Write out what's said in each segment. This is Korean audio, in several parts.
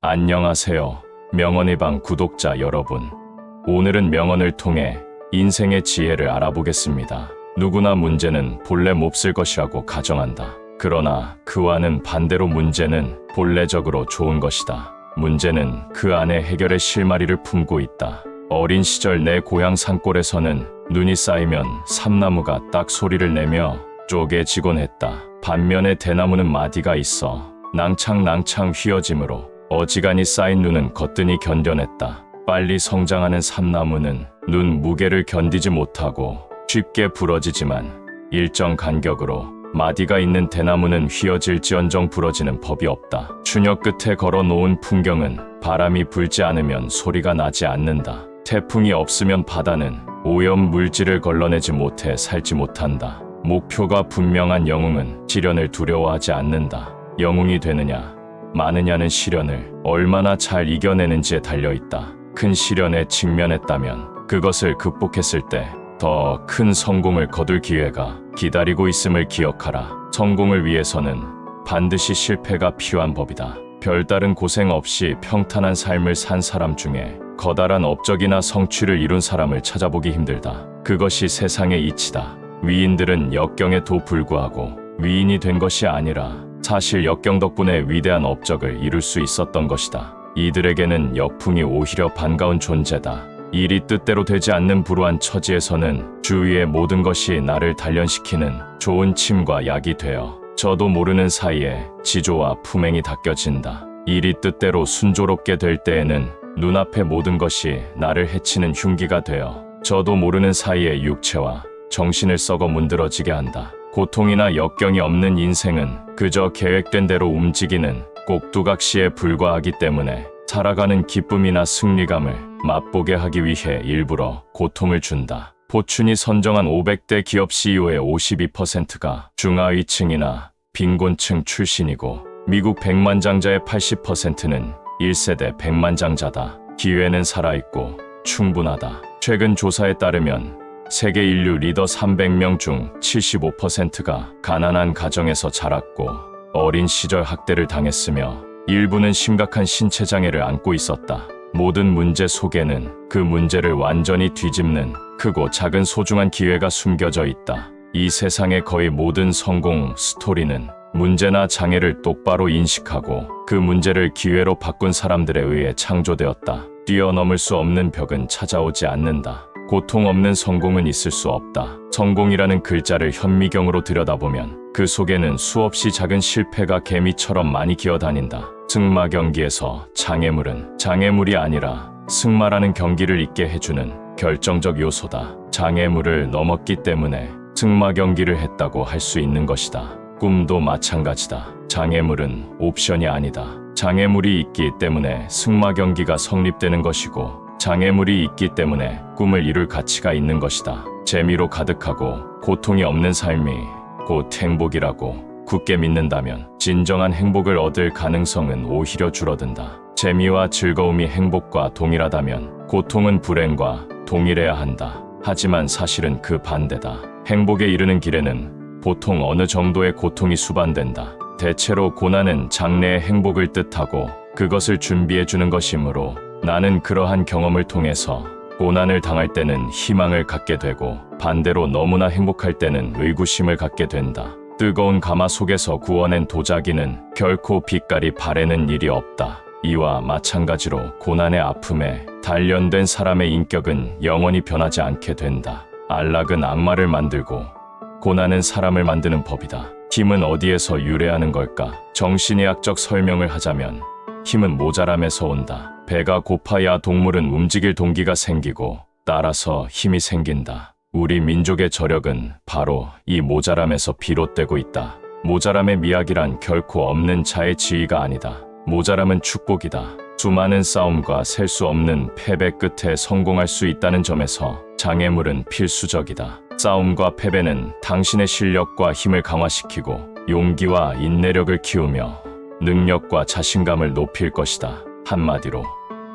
안녕하세요. 명언의 방 구독자 여러분. 오늘은 명언을 통해 인생의 지혜를 알아보겠습니다. 누구나 문제는 본래 몹쓸 것이라고 가정한다. 그러나 그와는 반대로 문제는 본래적으로 좋은 것이다. 문제는 그 안에 해결의 실마리를 품고 있다. 어린 시절 내 고향 산골에서는 눈이 쌓이면 삼나무가 딱 소리를 내며 쪼개지곤 했다. 반면에 대나무는 마디가 있어 낭창낭창 휘어짐으로 어지간히 쌓인 눈은 거뜬히 견뎌냈다. 빨리 성장하는 삼나무는 눈 무게를 견디지 못하고 쉽게 부러지지만 일정 간격으로 마디가 있는 대나무는 휘어질지언정 부러지는 법이 없다. 추녀 끝에 걸어놓은 풍경은 바람이 불지 않으면 소리가 나지 않는다. 태풍이 없으면 바다는 오염 물질을 걸러내지 못해 살지 못한다. 목표가 분명한 영웅은 시련을 두려워하지 않는다. 영웅이 되느냐 마느냐는 시련을 얼마나 잘 이겨내는지에 달려있다. 큰 시련에 직면했다면 그것을 극복했을 때 더 큰 성공을 거둘 기회가 기다리고 있음을 기억하라. 성공을 위해서는 반드시 실패가 필요한 법이다. 별다른 고생 없이 평탄한 삶을 산 사람 중에 커다란 업적이나 성취를 이룬 사람을 찾아보기 힘들다. 그것이 세상의 이치다. 위인들은 역경에도 불구하고 위인이 된 것이 아니라 사실 역경 덕분에 위대한 업적을 이룰 수 있었던 것이다. 이들에게는 역풍이 오히려 반가운 존재다. 일이 뜻대로 되지 않는 불우한 처지에서는 주위의 모든 것이 나를 단련시키는 좋은 침과 약이 되어 저도 모르는 사이에 지조와 품행이 닦여진다. 일이 뜻대로 순조롭게 될 때에는 눈앞의 모든 것이 나를 해치는 흉기가 되어 저도 모르는 사이에 육체와 정신을 썩어 문드러지게 한다. 고통이나 역경이 없는 인생은 그저 계획된 대로 움직이는 꼭두각시에 불과하기 때문에 살아가는 기쁨이나 승리감을 맛보게 하기 위해 일부러 고통을 준다. 포춘이 선정한 500대 기업 CEO의 52%가 중하위층이나 빈곤층 출신이고 미국 백만장자의 80%는 1세대 백만장자다. 기회는 살아있고 충분하다. 최근 조사에 따르면 세계 인류 리더 300명 중 75%가 가난한 가정에서 자랐고 어린 시절 학대를 당했으며 일부는 심각한 신체 장애를 안고 있었다. 모든 문제 속에는 그 문제를 완전히 뒤집는 크고 작은 소중한 기회가 숨겨져 있다. 이 세상의 거의 모든 성공 스토리는 문제나 장애를 똑바로 인식하고 그 문제를 기회로 바꾼 사람들에 의해 창조되었다. 뛰어넘을 수 없는 벽은 찾아오지 않는다. 고통 없는 성공은 있을 수 없다. 성공이라는 글자를 현미경으로 들여다보면 그 속에는 수없이 작은 실패가 개미처럼 많이 기어다닌다. 승마 경기에서 장애물은 장애물이 아니라 승마라는 경기를 있게 해주는 결정적 요소다. 장애물을 넘었기 때문에 승마 경기를 했다고 할 수 있는 것이다. 꿈도 마찬가지다. 장애물은 옵션이 아니다. 장애물이 있기 때문에 승마 경기가 성립되는 것이고 장애물이 있기 때문에 꿈을 이룰 가치가 있는 것이다. 재미로 가득하고 고통이 없는 삶이 곧 행복이라고 굳게 믿는다면 진정한 행복을 얻을 가능성은 오히려 줄어든다. 재미와 즐거움이 행복과 동일하다면 고통은 불행과 동일해야 한다. 하지만 사실은 그 반대다. 행복에 이르는 길에는 보통 어느 정도의 고통이 수반된다. 대체로 고난은 장래의 행복을 뜻하고 그것을 준비해주는 것이므로 나는 그러한 경험을 통해서 고난을 당할 때는 희망을 갖게 되고 반대로 너무나 행복할 때는 의구심을 갖게 된다. 뜨거운 가마 속에서 구워낸 도자기는 결코 빛깔이 바래는 일이 없다. 이와 마찬가지로 고난의 아픔에 단련된 사람의 인격은 영원히 변하지 않게 된다. 안락은 악마를 만들고 고난은 사람을 만드는 법이다. 힘은 어디에서 유래하는 걸까? 정신의학적 설명을 하자면 힘은 모자람에서 온다. 배가 고파야 동물은 움직일 동기가 생기고 따라서 힘이 생긴다. 우리 민족의 저력은 바로 이 모자람에서 비롯되고 있다. 모자람의 미학이란 결코 없는 자의 지위가 아니다. 모자람은 축복이다. 수많은 싸움과 셀 수 없는 패배 끝에 성공할 수 있다는 점에서 장애물은 필수적이다. 싸움과 패배는 당신의 실력과 힘을 강화시키고 용기와 인내력을 키우며 능력과 자신감을 높일 것이다. 한마디로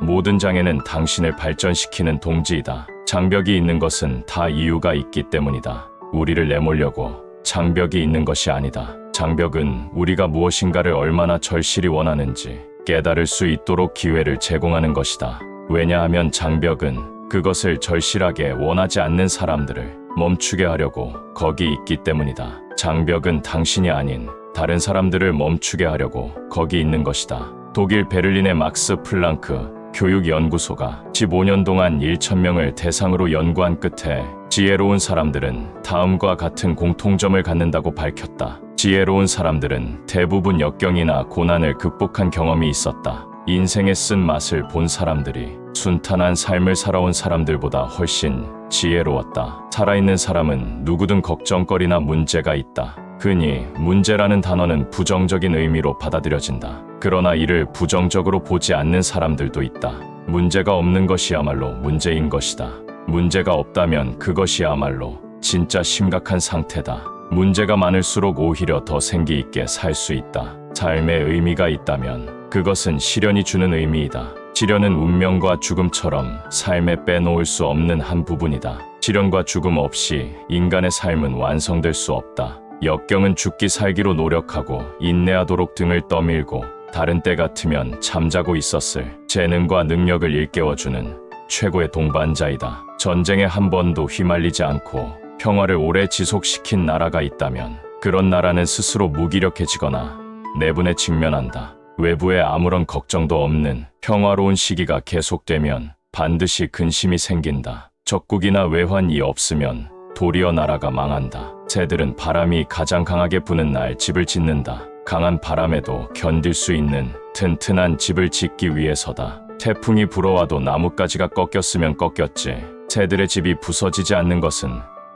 모든 장애는 당신을 발전시키는 동지이다. 장벽이 있는 것은 다 이유가 있기 때문이다. 우리를 내몰려고 장벽이 있는 것이 아니다. 장벽은 우리가 무엇인가를 얼마나 절실히 원하는지, 깨달을 수 있도록 기회를 제공하는 것이다. 왜냐하면 장벽은 그것을 절실하게 원하지 않는 사람들을 멈추게 하려고 거기 있기 때문이다. 장벽은 당신이 아닌 다른 사람들을 멈추게 하려고 거기 있는 것이다. 독일 베를린의 막스 플랑크 교육연구소가 15년 동안 1,000명을 대상으로 연구한 끝에 지혜로운 사람들은 다음과 같은 공통점을 갖는다고 밝혔다. 지혜로운 사람들은 대부분 역경이나 고난을 극복한 경험이 있었다. 인생의 쓴맛을 본 사람들이 순탄한 삶을 살아온 사람들보다 훨씬 지혜로웠다. 살아있는 사람은 누구든 걱정거리나 문제가 있다. 흔히 문제라는 단어는 부정적인 의미로 받아들여진다. 그러나 이를 부정적으로 보지 않는 사람들도 있다. 문제가 없는 것이야말로 문제인 것이다. 문제가 없다면 그것이야말로 진짜 심각한 상태다. 문제가 많을수록 오히려 더 생기 있게 살 수 있다. 삶에 의미가 있다면 그것은 시련이 주는 의미이다. 시련은 운명과 죽음처럼 삶에 빼놓을 수 없는 한 부분이다. 시련과 죽음 없이 인간의 삶은 완성될 수 없다. 역경은 죽기 살기로 노력하고 인내하도록 등을 떠밀고 다른 때 같으면 잠자고 있었을 재능과 능력을 일깨워주는 최고의 동반자이다. 전쟁에 한 번도 휘말리지 않고 평화를 오래 지속시킨 나라가 있다면 그런 나라는 스스로 무기력해지거나 내분에 직면한다. 외부에 아무런 걱정도 없는 평화로운 시기가 계속되면 반드시 근심이 생긴다. 적국이나 외환이 없으면 도리어 나라가 망한다. 새들은 바람이 가장 강하게 부는 날 집을 짓는다. 강한 바람에도 견딜 수 있는 튼튼한 집을 짓기 위해서다. 태풍이 불어와도 나뭇가지가 꺾였으면 꺾였지. 새들의 집이 부서지지 않는 것은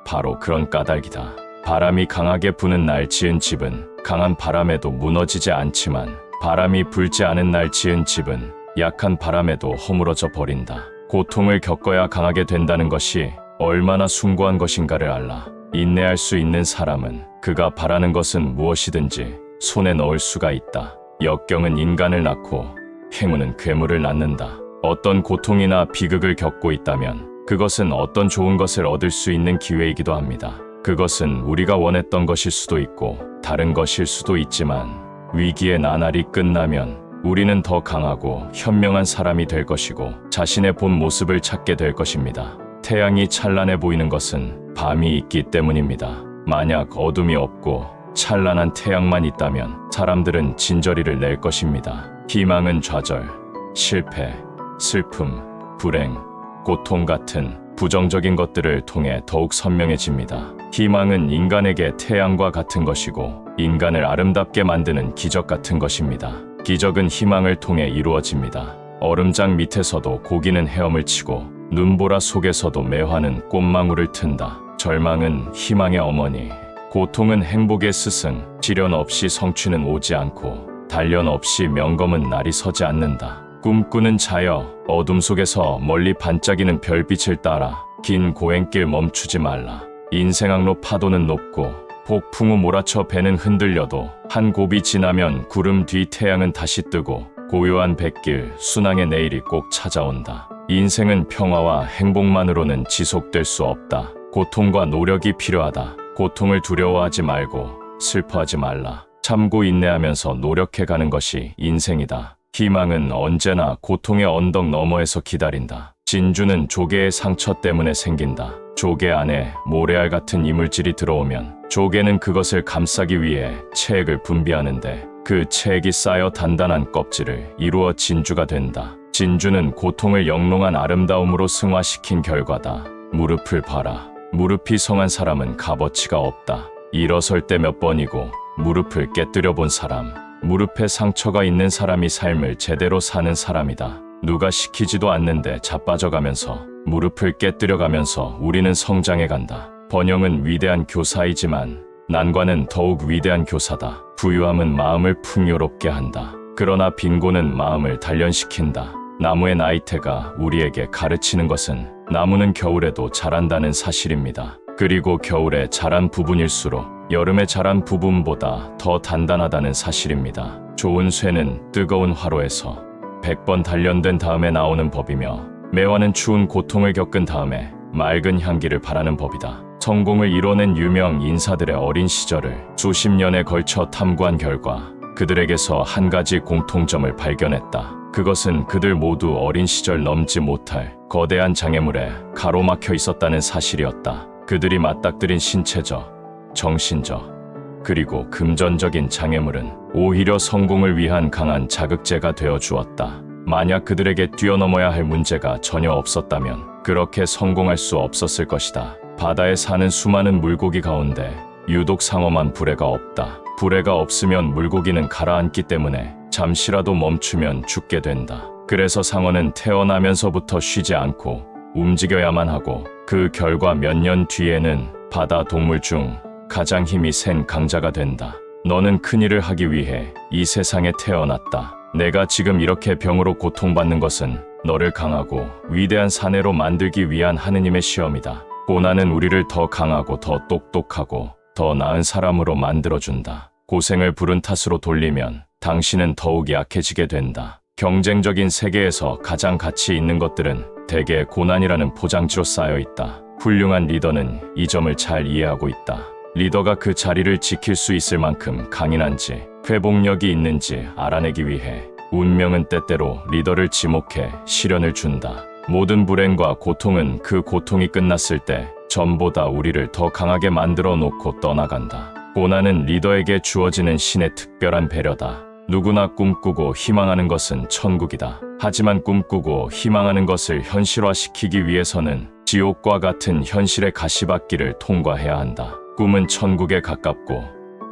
바로 그런 까닭이다. 바람이 강하게 부는 날 지은 집은 강한 바람에도 무너지지 않지만 바람이 불지 않은 날 지은 집은 약한 바람에도 허물어져 버린다. 고통을 겪어야 강하게 된다는 것이 얼마나 숭고한 것인가를 알라. 인내할 수 있는 사람은 그가 바라는 것은 무엇이든지 손에 넣을 수가 있다. 역경은 인간을 낳고 행운은 괴물을 낳는다. 어떤 고통이나 비극을 겪고 있다면 그것은 어떤 좋은 것을 얻을 수 있는 기회이기도 합니다. 그것은 우리가 원했던 것일 수도 있고 다른 것일 수도 있지만 위기의 나날이 끝나면 우리는 더 강하고 현명한 사람이 될 것이고 자신의 본 모습을 찾게 될 것입니다. 태양이 찬란해 보이는 것은 밤이 있기 때문입니다. 만약 어둠이 없고 찬란한 태양만 있다면 사람들은 진저리를 낼 것입니다. 희망은 좌절, 실패, 슬픔, 불행, 고통 같은 부정적인 것들을 통해 더욱 선명해집니다. 희망은 인간에게 태양과 같은 것이고 인간을 아름답게 만드는 기적 같은 것입니다. 기적은 희망을 통해 이루어집니다. 얼음장 밑에서도 고기는 헤엄을 치고 눈보라 속에서도 매화는 꽃망울을 튼다. 절망은 희망의 어머니, 고통은 행복의 스승, 시련 없이 성취는 오지 않고 단련 없이 명검은 날이 서지 않는다. 꿈꾸는 자여, 어둠 속에서 멀리 반짝이는 별빛을 따라 긴 고행길 멈추지 말라. 인생 항로 파도는 높고 폭풍 후 몰아쳐 배는 흔들려도 한 곱이 지나면 구름 뒤 태양은 다시 뜨고 고요한 뱃길, 순항의 내일이 꼭 찾아온다. 인생은 평화와 행복만으로는 지속될 수 없다. 고통과 노력이 필요하다. 고통을 두려워하지 말고 슬퍼하지 말라. 참고 인내하면서 노력해가는 것이 인생이다. 희망은 언제나 고통의 언덕 너머에서 기다린다. 진주는 조개의 상처 때문에 생긴다. 조개 안에 모래알 같은 이물질이 들어오면 조개는 그것을 감싸기 위해 체액을 분비하는데 그 체액이 쌓여 단단한 껍질을 이루어 진주가 된다. 진주는 고통을 영롱한 아름다움으로 승화시킨 결과다. 무릎을 봐라. 무릎이 성한 사람은 값어치가 없다. 일어설 때 몇 번이고 무릎을 깨뜨려 본 사람, 무릎에 상처가 있는 사람이 삶을 제대로 사는 사람이다. 누가 시키지도 않는데 자빠져가면서 무릎을 깨뜨려가면서 우리는 성장해간다. 번영은 위대한 교사이지만 난관은 더욱 위대한 교사다. 부유함은 마음을 풍요롭게 한다. 그러나 빈곤은 마음을 단련시킨다. 나무의 나이테가 우리에게 가르치는 것은 나무는 겨울에도 자란다는 사실입니다. 그리고 겨울에 자란 부분일수록 여름에 자란 부분보다 더 단단하다는 사실입니다. 좋은 쇠는 뜨거운 화로에서 100번 단련된 다음에 나오는 법이며 매화는 추운 고통을 겪은 다음에 맑은 향기를 바라는 법이다. 성공을 이뤄낸 유명 인사들의 어린 시절을 수십 년에 걸쳐 탐구한 결과 그들에게서 한 가지 공통점을 발견했다. 그것은 그들 모두 어린 시절 넘지 못할 거대한 장애물에 가로막혀 있었다는 사실이었다. 그들이 맞닥뜨린 신체적, 정신적, 그리고 금전적인 장애물은 오히려 성공을 위한 강한 자극제가 되어 주었다. 만약 그들에게 뛰어넘어야 할 문제가 전혀 없었다면 그렇게 성공할 수 없었을 것이다. 바다에 사는 수많은 물고기 가운데 유독 상어만 불에가 없다. 불에가 없으면 물고기는 가라앉기 때문에 잠시라도 멈추면 죽게 된다. 그래서 상어는 태어나면서부터 쉬지 않고 움직여야만 하고 그 결과 몇 년 뒤에는 바다 동물 중 가장 힘이 센 강자가 된다. 너는 큰일을 하기 위해 이 세상에 태어났다. 내가 지금 이렇게 병으로 고통받는 것은 너를 강하고 위대한 사내로 만들기 위한 하느님의 시험이다. 고난은 우리를 더 강하고 더 똑똑하고 더 나은 사람으로 만들어준다. 고생을 불운 탓으로 돌리면 당신은 더욱 약해지게 된다. 경쟁적인 세계에서 가장 가치 있는 것들은 대개 고난이라는 포장지로 쌓여 있다. 훌륭한 리더는 이 점을 잘 이해하고 있다. 리더가 그 자리를 지킬 수 있을 만큼 강인한지 회복력이 있는지 알아내기 위해 운명은 때때로 리더를 지목해 시련을 준다. 모든 불행과 고통은 그 고통이 끝났을 때 전보다 우리를 더 강하게 만들어 놓고 떠나간다. 고난은 리더에게 주어지는 신의 특별한 배려다. 누구나 꿈꾸고 희망하는 것은 천국이다. 하지만 꿈꾸고 희망하는 것을 현실화시키기 위해서는 지옥과 같은 현실의 가시밭길을 통과해야 한다. 꿈은 천국에 가깝고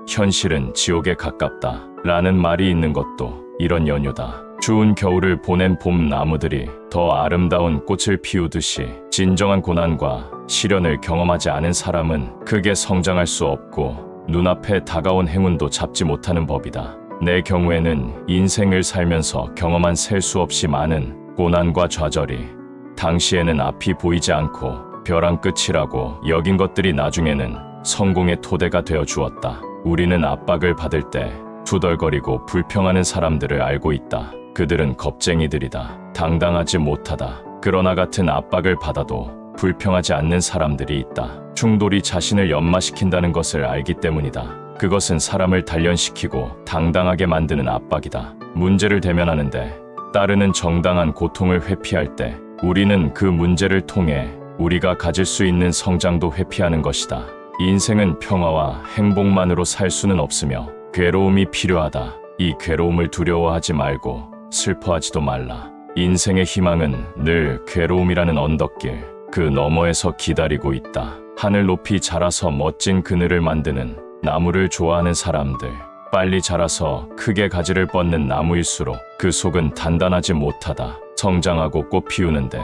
현실은 지옥에 가깝다 라는 말이 있는 것도 이런 연유다. 추운 겨울을 보낸 봄 나무들이 더 아름다운 꽃을 피우듯이 진정한 고난과 시련을 경험하지 않은 사람은 크게 성장할 수 없고 눈앞에 다가온 행운도 잡지 못하는 법이다. 내 경우에는 인생을 살면서 경험한 셀 수 없이 많은 고난과 좌절이 당시에는 앞이 보이지 않고 벼랑 끝이라고 여긴 것들이 나중에는 성공의 토대가 되어 주었다. 우리는 압박을 받을 때 투덜거리고 불평하는 사람들을 알고 있다. 그들은 겁쟁이들이다. 당당하지 못하다. 그러나 같은 압박을 받아도 불평하지 않는 사람들이 있다. 충돌이 자신을 연마시킨다는 것을 알기 때문이다. 그것은 사람을 단련시키고 당당하게 만드는 압박이다. 문제를 대면하는데 따르는 정당한 고통을 회피할 때 우리는 그 문제를 통해 우리가 가질 수 있는 성장도 회피하는 것이다. 인생은 평화와 행복만으로 살 수는 없으며 괴로움이 필요하다. 이 괴로움을 두려워하지 말고 슬퍼하지도 말라. 인생의 희망은 늘 괴로움이라는 언덕길 그 너머에서 기다리고 있다. 하늘 높이 자라서 멋진 그늘을 만드는 나무를 좋아하는 사람들, 빨리 자라서 크게 가지를 뻗는 나무일수록 그 속은 단단하지 못하다. 성장하고 꽃 피우는데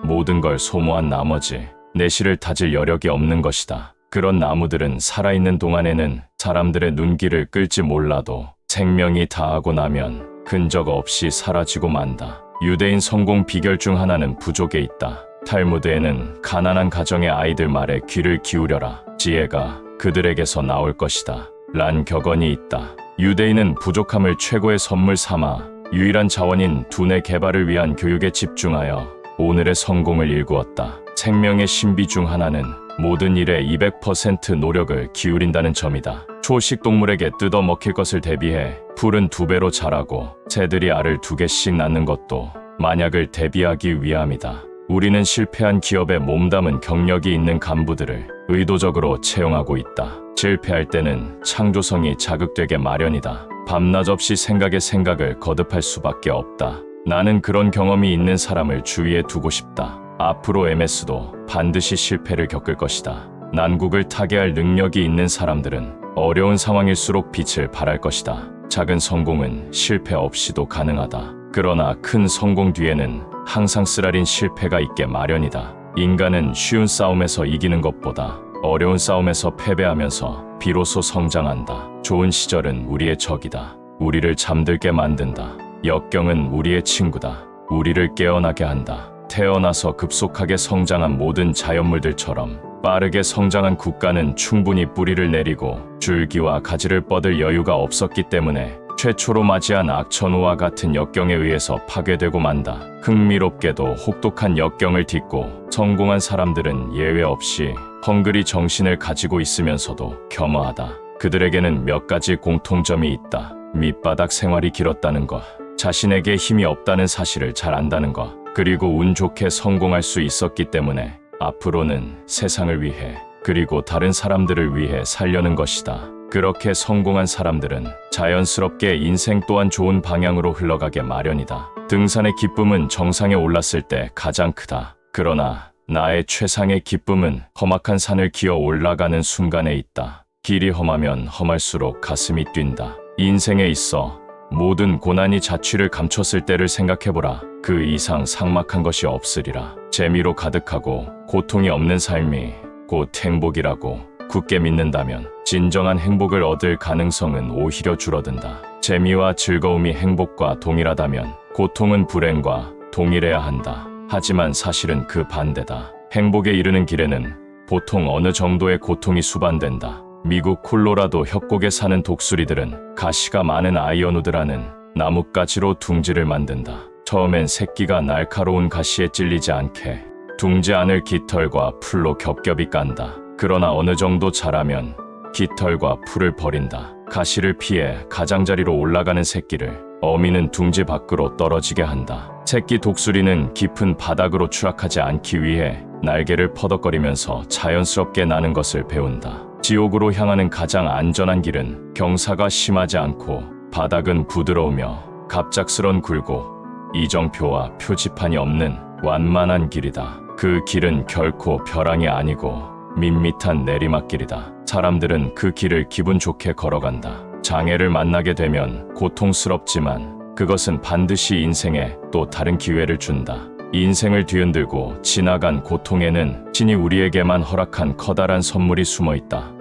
모든 걸 소모한 나머지 내실을 다질 여력이 없는 것이다. 그런 나무들은 살아있는 동안에는 사람들의 눈길을 끌지 몰라도 생명이 다하고 나면 흔적 없이 사라지고 만다. 유대인 성공 비결 중 하나는 부족에 있다. 탈무드에는 가난한 가정의 아이들 말에 귀를 기울여라. 지혜가 그들에게서 나올 것이다. 란 격언이 있다. 유대인은 부족함을 최고의 선물 삼아 유일한 자원인 두뇌 개발을 위한 교육에 집중하여 오늘의 성공을 일구었다. 생명의 신비 중 하나는 모든 일에 200% 노력을 기울인다는 점이다. 초식 동물에게 뜯어 먹힐 것을 대비해 풀은 2배로 자라고 새들이 알을 2개씩 낳는 것도 만약을 대비하기 위함이다. 우리는 실패한 기업에 몸담은 경력이 있는 간부들을 의도적으로 채용하고 있다. 실패할 때는 창조성이 자극되게 마련이다. 밤낮 없이 생각에 생각을 거듭할 수밖에 없다. 나는 그런 경험이 있는 사람을 주위에 두고 싶다. 앞으로 MS도 반드시 실패를 겪을 것이다. 난국을 타개할 능력이 있는 사람들은 어려운 상황일수록 빛을 발할 것이다. 작은 성공은 실패 없이도 가능하다. 그러나 큰 성공 뒤에는 항상 쓰라린 실패가 있게 마련이다. 인간은 쉬운 싸움에서 이기는 것보다 어려운 싸움에서 패배하면서 비로소 성장한다. 좋은 시절은 우리의 적이다. 우리를 잠들게 만든다. 역경은 우리의 친구다. 우리를 깨어나게 한다. 태어나서 급속하게 성장한 모든 자연물들처럼 빠르게 성장한 국가는 충분히 뿌리를 내리고 줄기와 가지를 뻗을 여유가 없었기 때문에 최초로 맞이한 악천후와 같은 역경에 의해서 파괴되고 만다. 흥미롭게도 혹독한 역경을 딛고 성공한 사람들은 예외 없이 헝그리 정신을 가지고 있으면서도 겸허하다. 그들에게는 몇 가지 공통점이 있다. 밑바닥 생활이 길었다는 것, 자신에게 힘이 없다는 사실을 잘 안다는 것, 그리고 운 좋게 성공할 수 있었기 때문에 앞으로는 세상을 위해 그리고 다른 사람들을 위해 살려는 것이다. 그렇게 성공한 사람들은 자연스럽게 인생 또한 좋은 방향으로 흘러가게 마련이다. 등산의 기쁨은 정상에 올랐을 때 가장 크다. 그러나 나의 최상의 기쁨은 험악한 산을 기어 올라가는 순간에 있다. 길이 험하면 험할수록 가슴이 뛴다. 인생에 있어 모든 고난이 자취를 감췄을 때를 생각해보라. 그 이상 삭막한 것이 없으리라. 재미로 가득하고 고통이 없는 삶이 곧 행복이라고 굳게 믿는다면 진정한 행복을 얻을 가능성은 오히려 줄어든다. 재미와 즐거움이 행복과 동일하다면 고통은 불행과 동일해야 한다. 하지만 사실은 그 반대다. 행복에 이르는 길에는 보통 어느 정도의 고통이 수반된다. 미국 콜로라도 협곡에 사는 독수리들은 가시가 많은 아이언우드라는 나뭇가지로 둥지를 만든다. 처음엔 새끼가 날카로운 가시에 찔리지 않게 둥지 안을 깃털과 풀로 겹겹이 깐다. 그러나 어느 정도 자라면 깃털과 풀을 버린다. 가시를 피해 가장자리로 올라가는 새끼를 어미는 둥지 밖으로 떨어지게 한다. 새끼 독수리는 깊은 바닥으로 추락하지 않기 위해 날개를 퍼덕거리면서 자연스럽게 나는 것을 배운다. 지옥으로 향하는 가장 안전한 길은 경사가 심하지 않고 바닥은 부드러우며 갑작스런 굴곡, 이정표와 표지판이 없는 완만한 길이다. 그 길은 결코 벼랑이 아니고 밋밋한 내리막길이다. 사람들은 그 길을 기분 좋게 걸어간다. 장애를 만나게 되면 고통스럽지만 그것은 반드시 인생에 또 다른 기회를 준다. 인생을 뒤흔들고 지나간 고통에는 신이 우리에게만 허락한 커다란 선물이 숨어 있다.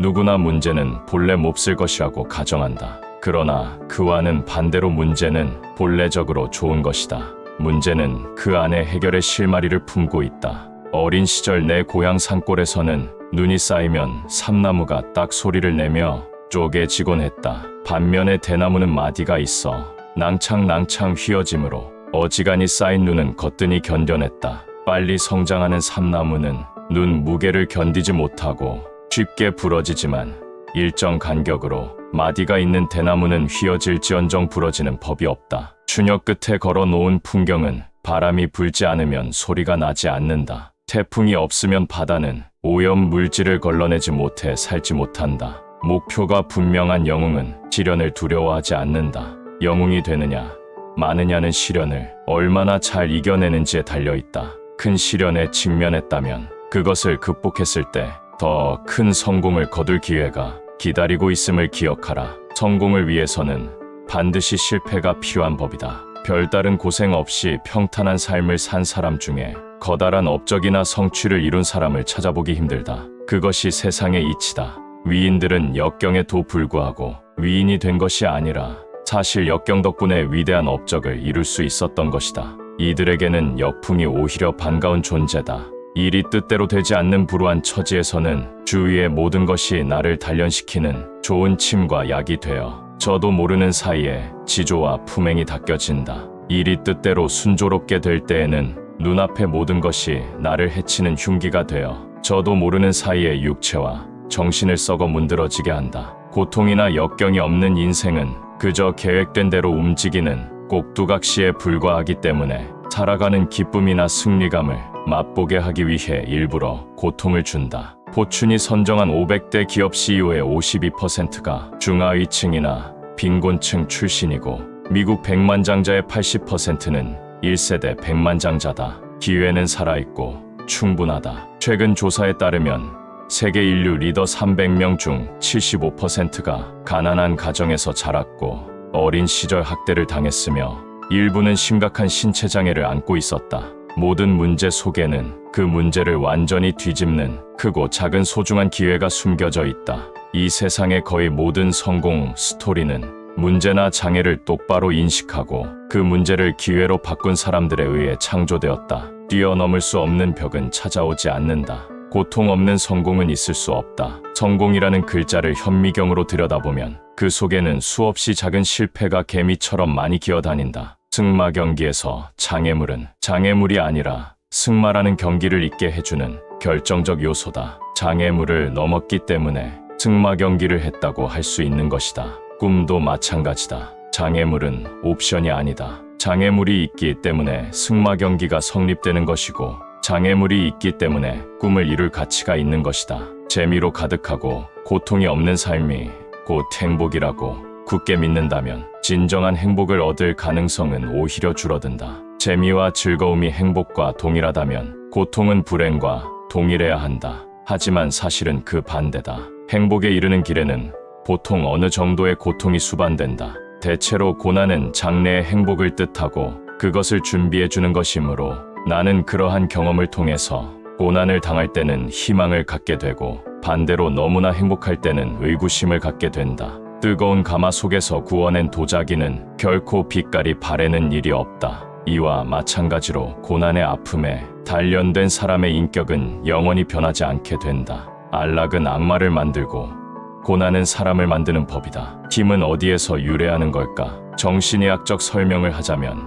누구나 문제는 본래 몹쓸 것이라고 가정한다. 그러나 그와는 반대로 문제는 본래적으로 좋은 것이다. 문제는 그 안에 해결의 실마리를 품고 있다. 어린 시절 내 고향 산골에서는 눈이 쌓이면 삼나무가 딱 소리를 내며 쪼개지곤 했다. 반면에 대나무는 마디가 있어 낭창낭창 휘어짐으로 어지간히 쌓인 눈은 거뜬히 견뎌냈다. 빨리 성장하는 삼나무는 눈 무게를 견디지 못하고 쉽게 부러지지만 일정 간격으로 마디가 있는 대나무는 휘어질지언정 부러지는 법이 없다. 추녀 끝에 걸어놓은 풍경은 바람이 불지 않으면 소리가 나지 않는다. 태풍이 없으면 바다는 오염 물질을 걸러내지 못해 살지 못한다. 목표가 분명한 영웅은 시련을 두려워하지 않는다. 영웅이 되느냐, 마느냐는 시련을 얼마나 잘 이겨내는지에 달려있다. 큰 시련에 직면했다면 그것을 극복했을 때 더 큰 성공을 거둘 기회가 기다리고 있음을 기억하라. 성공을 위해서는 반드시 실패가 필요한 법이다. 별다른 고생 없이 평탄한 삶을 산 사람 중에 커다란 업적이나 성취를 이룬 사람을 찾아보기 힘들다. 그것이 세상의 이치다. 위인들은 역경에도 불구하고 위인이 된 것이 아니라 사실 역경 덕분에 위대한 업적을 이룰 수 있었던 것이다. 이들에게는 역풍이 오히려 반가운 존재다. 일이 뜻대로 되지 않는 불우한 처지에서는 주위의 모든 것이 나를 단련시키는 좋은 침과 약이 되어 저도 모르는 사이에 지조와 품행이 닦여진다. 일이 뜻대로 순조롭게 될 때에는 눈앞의 모든 것이 나를 해치는 흉기가 되어 저도 모르는 사이에 육체와 정신을 썩어 문드러지게 한다. 고통이나 역경이 없는 인생은 그저 계획된 대로 움직이는 꼭두각시에 불과하기 때문에 살아가는 기쁨이나 승리감을 맛보게 하기 위해 일부러 고통을 준다. 포춘이 선정한 500대 기업 CEO의 52%가 중하위층이나 빈곤층 출신이고 미국 백만장자의 80%는 1세대 백만장자다. 기회는 살아있고 충분하다. 최근 조사에 따르면 세계 인류 리더 300명 중 75%가 가난한 가정에서 자랐고 어린 시절 학대를 당했으며 일부는 심각한 신체 장애를 안고 있었다. 모든 문제 속에는 그 문제를 완전히 뒤집는 크고 작은 소중한 기회가 숨겨져 있다. 이 세상의 거의 모든 성공 스토리는 문제나 장애를 똑바로 인식하고 그 문제를 기회로 바꾼 사람들에 의해 창조되었다. 뛰어넘을 수 없는 벽은 찾아오지 않는다. 고통 없는 성공은 있을 수 없다. 성공이라는 글자를 현미경으로 들여다보면 그 속에는 수없이 작은 실패가 개미처럼 많이 기어다닌다. 승마 경기에서 장애물은 장애물이 아니라 승마라는 경기를 있게 해주는 결정적 요소다. 장애물을 넘었기 때문에 승마 경기를 했다고 할 수 있는 것이다. 꿈도 마찬가지다. 장애물은 옵션이 아니다. 장애물이 있기 때문에 승마 경기가 성립되는 것이고 장애물이 있기 때문에 꿈을 이룰 가치가 있는 것이다. 재미로 가득하고 고통이 없는 삶이 곧 행복이라고 굳게 믿는다면 진정한 행복을 얻을 가능성은 오히려 줄어든다. 재미와 즐거움이 행복과 동일하다면 고통은 불행과 동일해야 한다. 하지만 사실은 그 반대다. 행복에 이르는 길에는 보통 어느 정도의 고통이 수반된다. 대체로 고난은 장래의 행복을 뜻하고 그것을 준비해 주는 것이므로 나는 그러한 경험을 통해서 고난을 당할 때는 희망을 갖게 되고 반대로 너무나 행복할 때는 의구심을 갖게 된다. 뜨거운 가마 속에서 구워낸 도자기는 결코 빛깔이 바래는 일이 없다. 이와 마찬가지로 고난의 아픔에 단련된 사람의 인격은 영원히 변하지 않게 된다. 안락은 악마를 만들고 고난은 사람을 만드는 법이다. 힘은 어디에서 유래하는 걸까? 정신의학적 설명을 하자면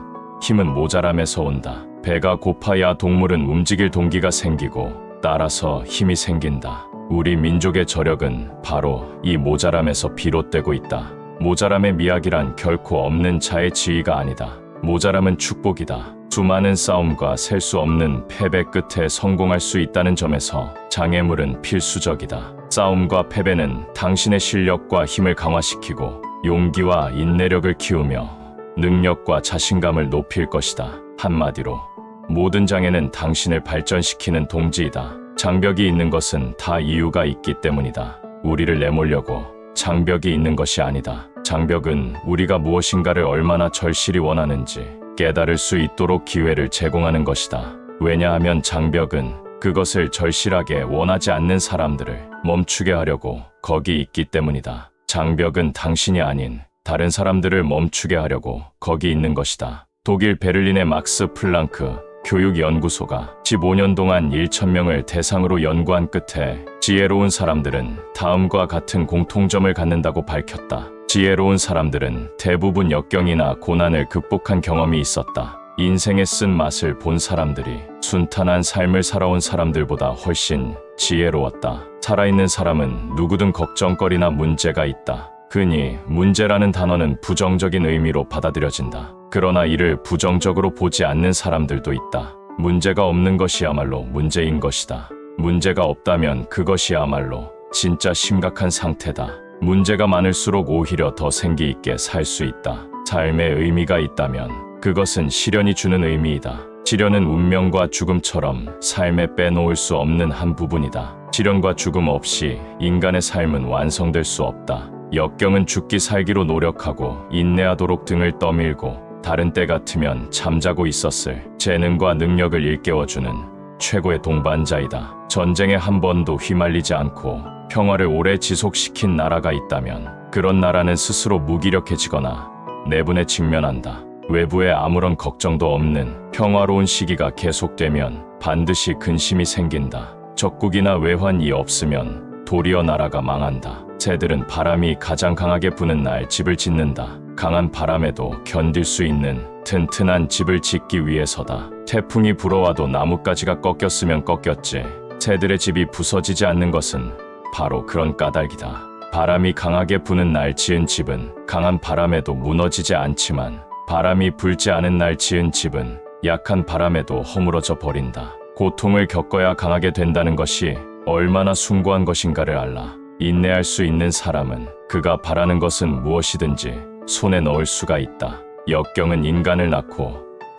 힘은 모자람에서 온다. 배가 고파야 동물은 움직일 동기가 생기고 따라서 힘이 생긴다. 우리 민족의 저력은 바로 이 모자람에서 비롯되고 있다. 모자람의 미학이란 결코 없는 자의 지위가 아니다. 모자람은 축복이다. 수많은 싸움과 셀 수 없는 패배 끝에 성공할 수 있다는 점에서 장애물은 필수적이다. 싸움과 패배는 당신의 실력과 힘을 강화시키고 용기와 인내력을 키우며 능력과 자신감을 높일 것이다. 한마디로 모든 장애는 당신을 발전시키는 동지이다. 장벽이 있는 것은 다 이유가 있기 때문이다. 우리를 내몰려고 장벽이 있는 것이 아니다. 장벽은 우리가 무엇인가를 얼마나 절실히 원하는지 깨달을 수 있도록 기회를 제공하는 것이다. 왜냐하면 장벽은 그것을 절실하게 원하지 않는 사람들을 멈추게 하려고 거기 있기 때문이다. 장벽은 당신이 아닌 다른 사람들을 멈추게 하려고 거기 있는 것이다. 독일 베를린의 막스 플랑크 교육연구소가 15년 동안 1,000명을 대상으로 연구한 끝에 지혜로운 사람들은 다음과 같은 공통점을 갖는다고 밝혔다. 지혜로운 사람들은 대부분 역경이나 고난을 극복한 경험이 있었다. 인생의 쓴맛을 본 사람들이 순탄한 삶을 살아온 사람들보다 훨씬 지혜로웠다. 살아있는 사람은 누구든 걱정거리나 문제가 있다. 흔히 문제라는 단어는 부정적인 의미로 받아들여진다. 그러나 이를 부정적으로 보지 않는 사람들도 있다. 문제가 없는 것이야말로 문제인 것이다. 문제가 없다면 그것이야말로 진짜 심각한 상태다. 문제가 많을수록 오히려 더 생기 있게 살 수 있다. 삶에 의미가 있다면 그것은 시련이 주는 의미이다. 시련은 운명과 죽음처럼 삶에 빼놓을 수 없는 한 부분이다. 시련과 죽음 없이 인간의 삶은 완성될 수 없다. 역경은 죽기 살기로 노력하고 인내하도록 등을 떠밀고 다른 때 같으면 잠자고 있었을 재능과 능력을 일깨워주는 최고의 동반자이다. 전쟁에 한 번도 휘말리지 않고 평화를 오래 지속시킨 나라가 있다면 그런 나라는 스스로 무기력해지거나 내분에 직면한다. 외부에 아무런 걱정도 없는 평화로운 시기가 계속되면 반드시 근심이 생긴다. 적국이나 외환이 없으면 도리어 나라가 망한다. 새들은 바람이 가장 강하게 부는 날 집을 짓는다. 강한 바람에도 견딜 수 있는 튼튼한 집을 짓기 위해서다. 태풍이 불어와도 나뭇가지가 꺾였으면 꺾였지. 새들의 집이 부서지지 않는 것은 바로 그런 까닭이다. 바람이 강하게 부는 날 지은 집은 강한 바람에도 무너지지 않지만 바람이 불지 않은 날 지은 집은 약한 바람에도 허물어져 버린다. 고통을 겪어야 강하게 된다는 것이 얼마나 숭고한 것인가를 알라. 인내할 수 있는 사람은 그가 바라는 것은 무엇이든지 손에 넣을 수가 있다. 역경은 인간을 낳고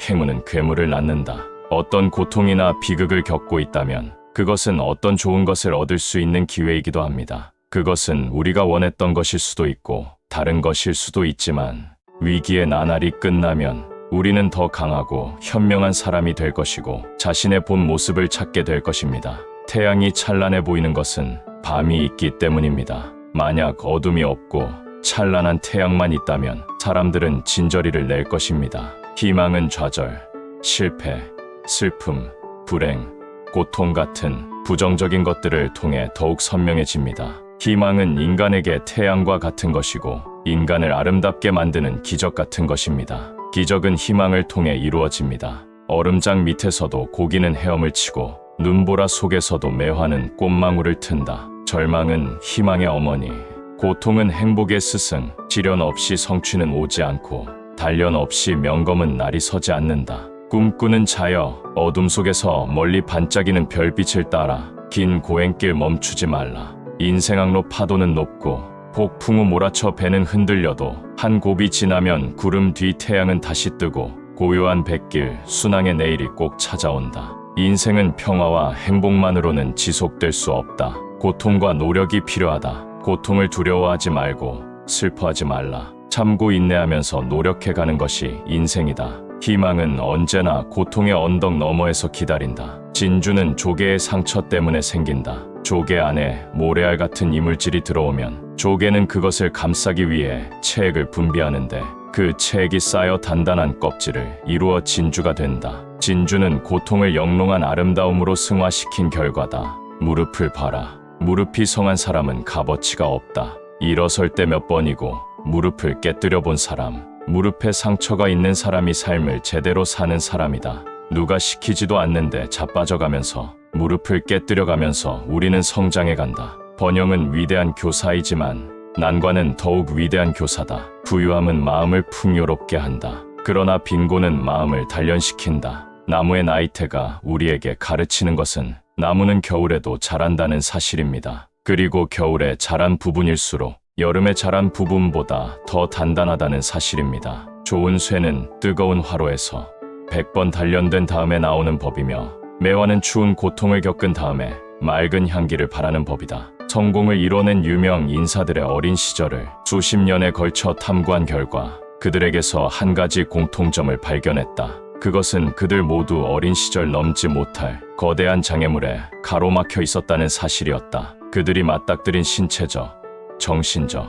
행운은 괴물을 낳는다. 어떤 고통이나 비극을 겪고 있다면 그것은 어떤 좋은 것을 얻을 수 있는 기회이기도 합니다. 그것은 우리가 원했던 것일 수도 있고 다른 것일 수도 있지만 위기의 나날이 끝나면 우리는 더 강하고 현명한 사람이 될 것이고 자신의 본 모습을 찾게 될 것입니다. 태양이 찬란해 보이는 것은 밤이 있기 때문입니다. 만약 어둠이 없고 찬란한 태양만 있다면 사람들은 진저리를 낼 것입니다. 희망은 좌절, 실패, 슬픔, 불행, 고통 같은 부정적인 것들을 통해 더욱 선명해집니다. 희망은 인간에게 태양과 같은 것이고 인간을 아름답게 만드는 기적 같은 것입니다. 기적은 희망을 통해 이루어집니다. 얼음장 밑에서도 고기는 헤엄을 치고 눈보라 속에서도 매화는 꽃망울을 튼다. 절망은 희망의 어머니, 고통은 행복의 스승, 시련 없이 성취는 오지 않고 단련 없이 명검은 날이 서지 않는다. 꿈꾸는 자여, 어둠 속에서 멀리 반짝이는 별빛을 따라 긴 고행길 멈추지 말라. 인생 항로 파도는 높고 폭풍우 몰아쳐 배는 흔들려도 한 곱이 지나면 구름 뒤 태양은 다시 뜨고 고요한 뱃길, 순항의 내일이 꼭 찾아온다. 인생은 평화와 행복만으로는 지속될 수 없다. 고통과 노력이 필요하다. 고통을 두려워하지 말고 슬퍼하지 말라. 참고 인내하면서 노력해가는 것이 인생이다. 희망은 언제나 고통의 언덕 너머에서 기다린다. 진주는 조개의 상처 때문에 생긴다. 조개 안에 모래알 같은 이물질이 들어오면 조개는 그것을 감싸기 위해 체액을 분비하는데 그 체액이 쌓여 단단한 껍질을 이루어 진주가 된다. 진주는 고통을 영롱한 아름다움으로 승화시킨 결과다. 무릎을 봐라. 무릎이 성한 사람은 값어치가 없다. 일어설 때 몇 번이고 무릎을 깨뜨려 본 사람, 무릎에 상처가 있는 사람이 삶을 제대로 사는 사람이다. 누가 시키지도 않는데 자빠져가면서 무릎을 깨뜨려가면서 우리는 성장해 간다. 번영은 위대한 교사이지만 난관은 더욱 위대한 교사다. 부유함은 마음을 풍요롭게 한다. 그러나 빈곤은 마음을 단련시킨다. 나무의 나이테가 우리에게 가르치는 것은 나무는 겨울에도 자란다는 사실입니다. 그리고 겨울에 자란 부분일수록 여름에 자란 부분보다 더 단단하다는 사실입니다. 좋은 쇠는 뜨거운 화로에서 100번 단련된 다음에 나오는 법이며 매화는 추운 고통을 겪은 다음에 맑은 향기를 발하는 법이다. 성공을 이뤄낸 유명 인사들의 어린 시절을 수십 년에 걸쳐 탐구한 결과 그들에게서 한 가지 공통점을 발견했다. 그것은 그들 모두 어린 시절 넘지 못할 거대한 장애물에 가로막혀 있었다는 사실이었다. 그들이 맞닥뜨린 신체적, 정신적,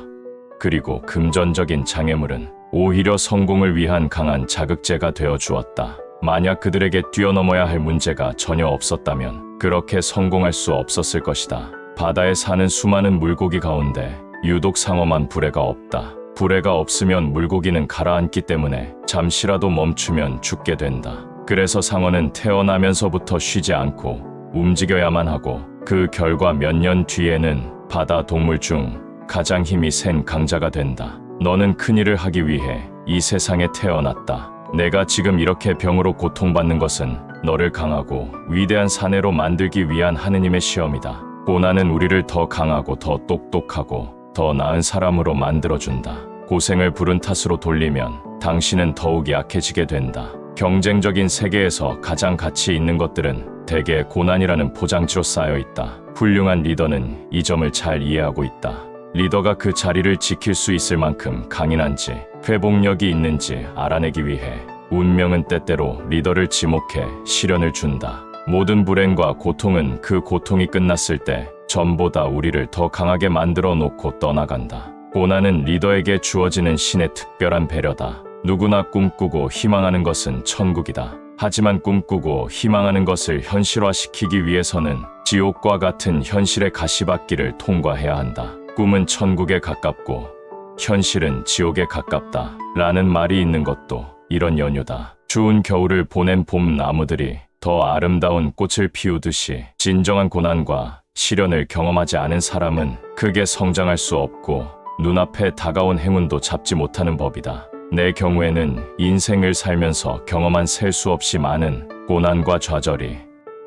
그리고 금전적인 장애물은 오히려 성공을 위한 강한 자극제가 되어 주었다. 만약 그들에게 뛰어넘어야 할 문제가 전혀 없었다면 그렇게 성공할 수 없었을 것이다. 바다에 사는 수많은 물고기 가운데 유독 상어만 불에가 없다. 불에가 없으면 물고기는 가라앉기 때문에 잠시라도 멈추면 죽게 된다. 그래서 상어는 태어나면서부터 쉬지 않고 움직여야만 하고 그 결과 몇 년 뒤에는 바다 동물 중 가장 힘이 센 강자가 된다. 너는 큰일을 하기 위해 이 세상에 태어났다. 내가 지금 이렇게 병으로 고통받는 것은 너를 강하고 위대한 사내로 만들기 위한 하느님의 시험이다. 고난은 우리를 더 강하고 더 똑똑하고 더 나은 사람으로 만들어준다. 고생을 불운 탓으로 돌리면 당신은 더욱 약해지게 된다. 경쟁적인 세계에서 가장 가치 있는 것들은 대개 고난이라는 포장지로 쌓여 있다. 훌륭한 리더는 이 점을 잘 이해하고 있다. 리더가 그 자리를 지킬 수 있을 만큼 강인한지 회복력이 있는지 알아내기 위해 운명은 때때로 리더를 지목해 시련을 준다. 모든 불행과 고통은 그 고통이 끝났을 때 전보다 우리를 더 강하게 만들어 놓고 떠나간다. 고난은 리더에게 주어지는 신의 특별한 배려다. 누구나 꿈꾸고 희망하는 것은 천국이다. 하지만 꿈꾸고 희망하는 것을 현실화시키기 위해서는 지옥과 같은 현실의 가시밭길을 통과해야 한다. 꿈은 천국에 가깝고 현실은 지옥에 가깝다 라는 말이 있는 것도 이런 연유다. 추운 겨울을 보낸 봄 나무들이 더 아름다운 꽃을 피우듯이 진정한 고난과 시련을 경험하지 않은 사람은 크게 성장할 수 없고 눈앞에 다가온 행운도 잡지 못하는 법이다. 내 경우에는 인생을 살면서 경험한 셀 수 없이 많은 고난과 좌절이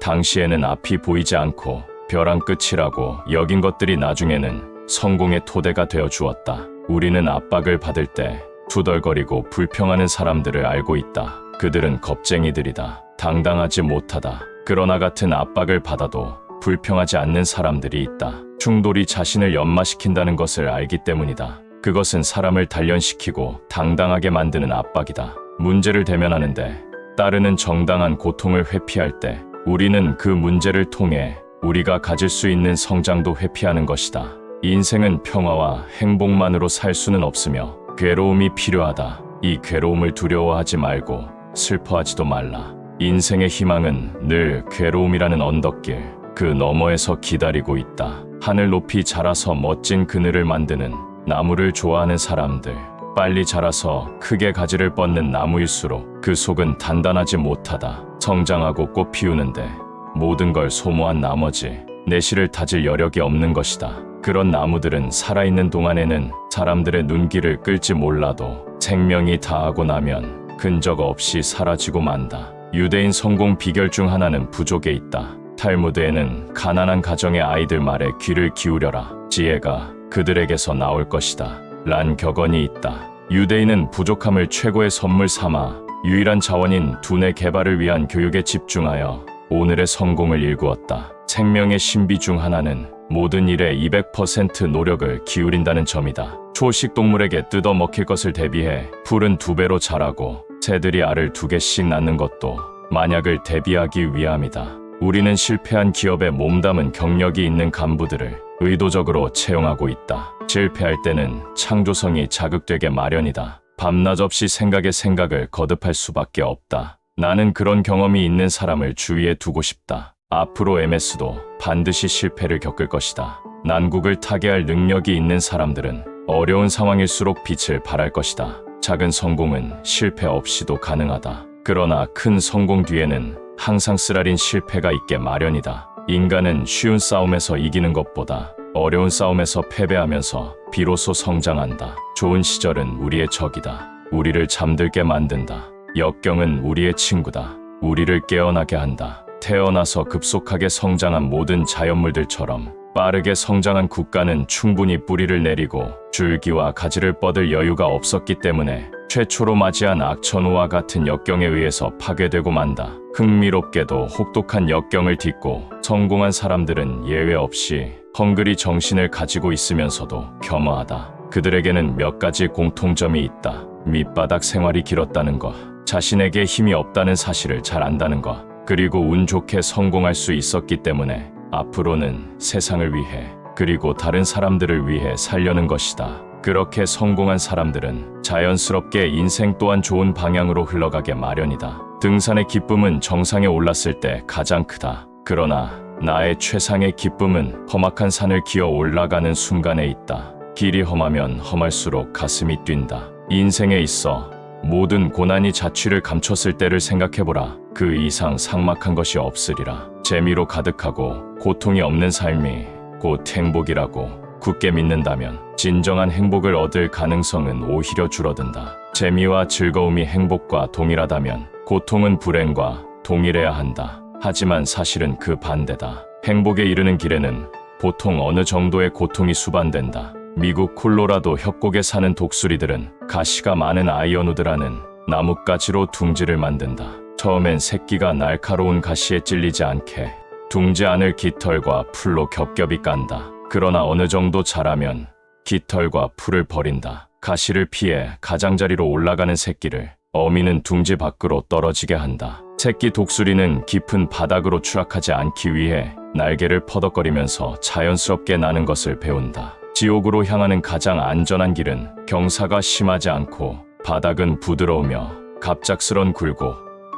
당시에는 앞이 보이지 않고 벼랑 끝이라고 여긴 것들이 나중에는 성공의 토대가 되어 주었다. 우리는 압박을 받을 때 투덜거리고 불평하는 사람들을 알고 있다. 그들은 겁쟁이들이다. 당당하지 못하다. 그러나 같은 압박을 받아도 불평하지 않는 사람들이 있다. 충돌이 자신을 연마시킨다는 것을 알기 때문이다. 그것은 사람을 단련시키고 당당하게 만드는 압박이다. 문제를 대면하는데 따르는 정당한 고통을 회피할 때 우리는 그 문제를 통해 우리가 가질 수 있는 성장도 회피하는 것이다. 인생은 평화와 행복만으로 살 수는 없으며 괴로움이 필요하다. 이 괴로움을 두려워하지 말고 슬퍼하지도 말라. 인생의 희망은 늘 괴로움이라는 언덕길 그 너머에서 기다리고 있다. 하늘 높이 자라서 멋진 그늘을 만드는 나무를 좋아하는 사람들, 빨리 자라서 크게 가지를 뻗는 나무일수록 그 속은 단단하지 못하다. 성장하고 꽃 피우는데 모든 걸 소모한 나머지 내실을 다질 여력이 없는 것이다. 그런 나무들은 살아있는 동안에는 사람들의 눈길을 끌지 몰라도 생명이 다하고 나면 근적 없이 사라지고 만다. 유대인 성공 비결 중 하나는 부족에 있다. 탈무드에는 가난한 가정의 아이들 말에 귀를 기울여라. 지혜가 그들에게서 나올 것이다. 란 격언이 있다. 유대인은 부족함을 최고의 선물 삼아 유일한 자원인 두뇌 개발을 위한 교육에 집중하여 오늘의 성공을 일구었다. 생명의 신비 중 하나는 모든 일에 200% 노력을 기울인다는 점이다. 초식 동물에게 뜯어 먹힐 것을 대비해 풀은 2배로 자라고 새들이 알을 2개씩 낳는 것도 만약을 대비하기 위함이다. 우리는 실패한 기업에 몸담은 경력이 있는 간부들을 의도적으로 채용하고 있다. 실패할 때는 창조성이 자극되게 마련이다. 밤낮 없이 생각에 생각을 거듭할 수밖에 없다. 나는 그런 경험이 있는 사람을 주위에 두고 싶다. 앞으로 MS도 반드시 실패를 겪을 것이다. 난국을 타개할 능력이 있는 사람들은 어려운 상황일수록 빛을 발할 것이다. 작은 성공은 실패 없이도 가능하다. 그러나 큰 성공 뒤에는 항상 쓰라린 실패가 있게 마련이다. 인간은 쉬운 싸움에서 이기는 것보다 어려운 싸움에서 패배하면서 비로소 성장한다. 좋은 시절은 우리의 적이다. 우리를 잠들게 만든다. 역경은 우리의 친구다. 우리를 깨어나게 한다. 태어나서 급속하게 성장한 모든 자연물들처럼 빠르게 성장한 국가는 충분히 뿌리를 내리고 줄기와 가지를 뻗을 여유가 없었기 때문에 최초로 맞이한 악천후와 같은 역경에 의해서 파괴되고 만다. 흥미롭게도 혹독한 역경을 딛고 성공한 사람들은 예외 없이 헝그리 정신을 가지고 있으면서도 겸허하다. 그들에게는 몇 가지 공통점이 있다. 밑바닥 생활이 길었다는 것, 자신에게 힘이 없다는 사실을 잘 안다는 것, 그리고 운 좋게 성공할 수 있었기 때문에 앞으로는 세상을 위해 그리고 다른 사람들을 위해 살려는 것이다. 그렇게 성공한 사람들은 자연스럽게 인생 또한 좋은 방향으로 흘러가게 마련이다. 등산의 기쁨은 정상에 올랐을 때 가장 크다. 그러나 나의 최상의 기쁨은 험악한 산을 기어 올라가는 순간에 있다. 길이 험하면 험할수록 가슴이 뛴다. 인생에 있어 모든 고난이 자취를 감췄을 때를 생각해보라. 그 이상 삭막한 것이 없으리라. 재미로 가득하고 고통이 없는 삶이 곧 행복이라고 굳게 믿는다면 진정한 행복을 얻을 가능성은 오히려 줄어든다. 재미와 즐거움이 행복과 동일하다면 고통은 불행과 동일해야 한다. 하지만 사실은 그 반대다. 행복에 이르는 길에는 보통 어느 정도의 고통이 수반된다. 미국 콜로라도 협곡에 사는 독수리들은 가시가 많은 아이언우드라는 나뭇가지로 둥지를 만든다. 처음엔 새끼가 날카로운 가시에 찔리지 않게 둥지 안을 깃털과 풀로 겹겹이 깐다. 그러나 어느 정도 자라면 깃털과 풀을 버린다. 가시를 피해 가장자리로 올라가는 새끼를 어미는 둥지 밖으로 떨어지게 한다. 새끼 독수리는 깊은 바닥으로 추락하지 않기 위해 날개를 퍼덕거리면서 자연스럽게 나는 것을 배운다. 지옥으로 향하는 가장 안전한 길은 경사가 심하지 않고 바닥은 부드러우며 갑작스런 굴곡,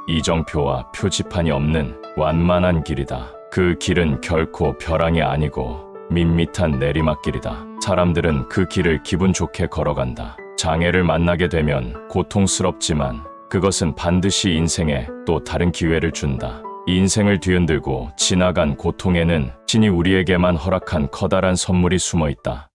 이정표와 표지판이 없는 완만한 길이다. 그 길은 결코 벼랑이 아니고 밋밋한 내리막길이다. 사람들은 그 길을 기분 좋게 걸어간다. 장애를 만나게 되면 고통스럽지만 그것은 반드시 인생에 또 다른 기회를 준다. 인생을 뒤흔들고 지나간 고통에는 신이 우리에게만 허락한 커다란 선물이 숨어 있다.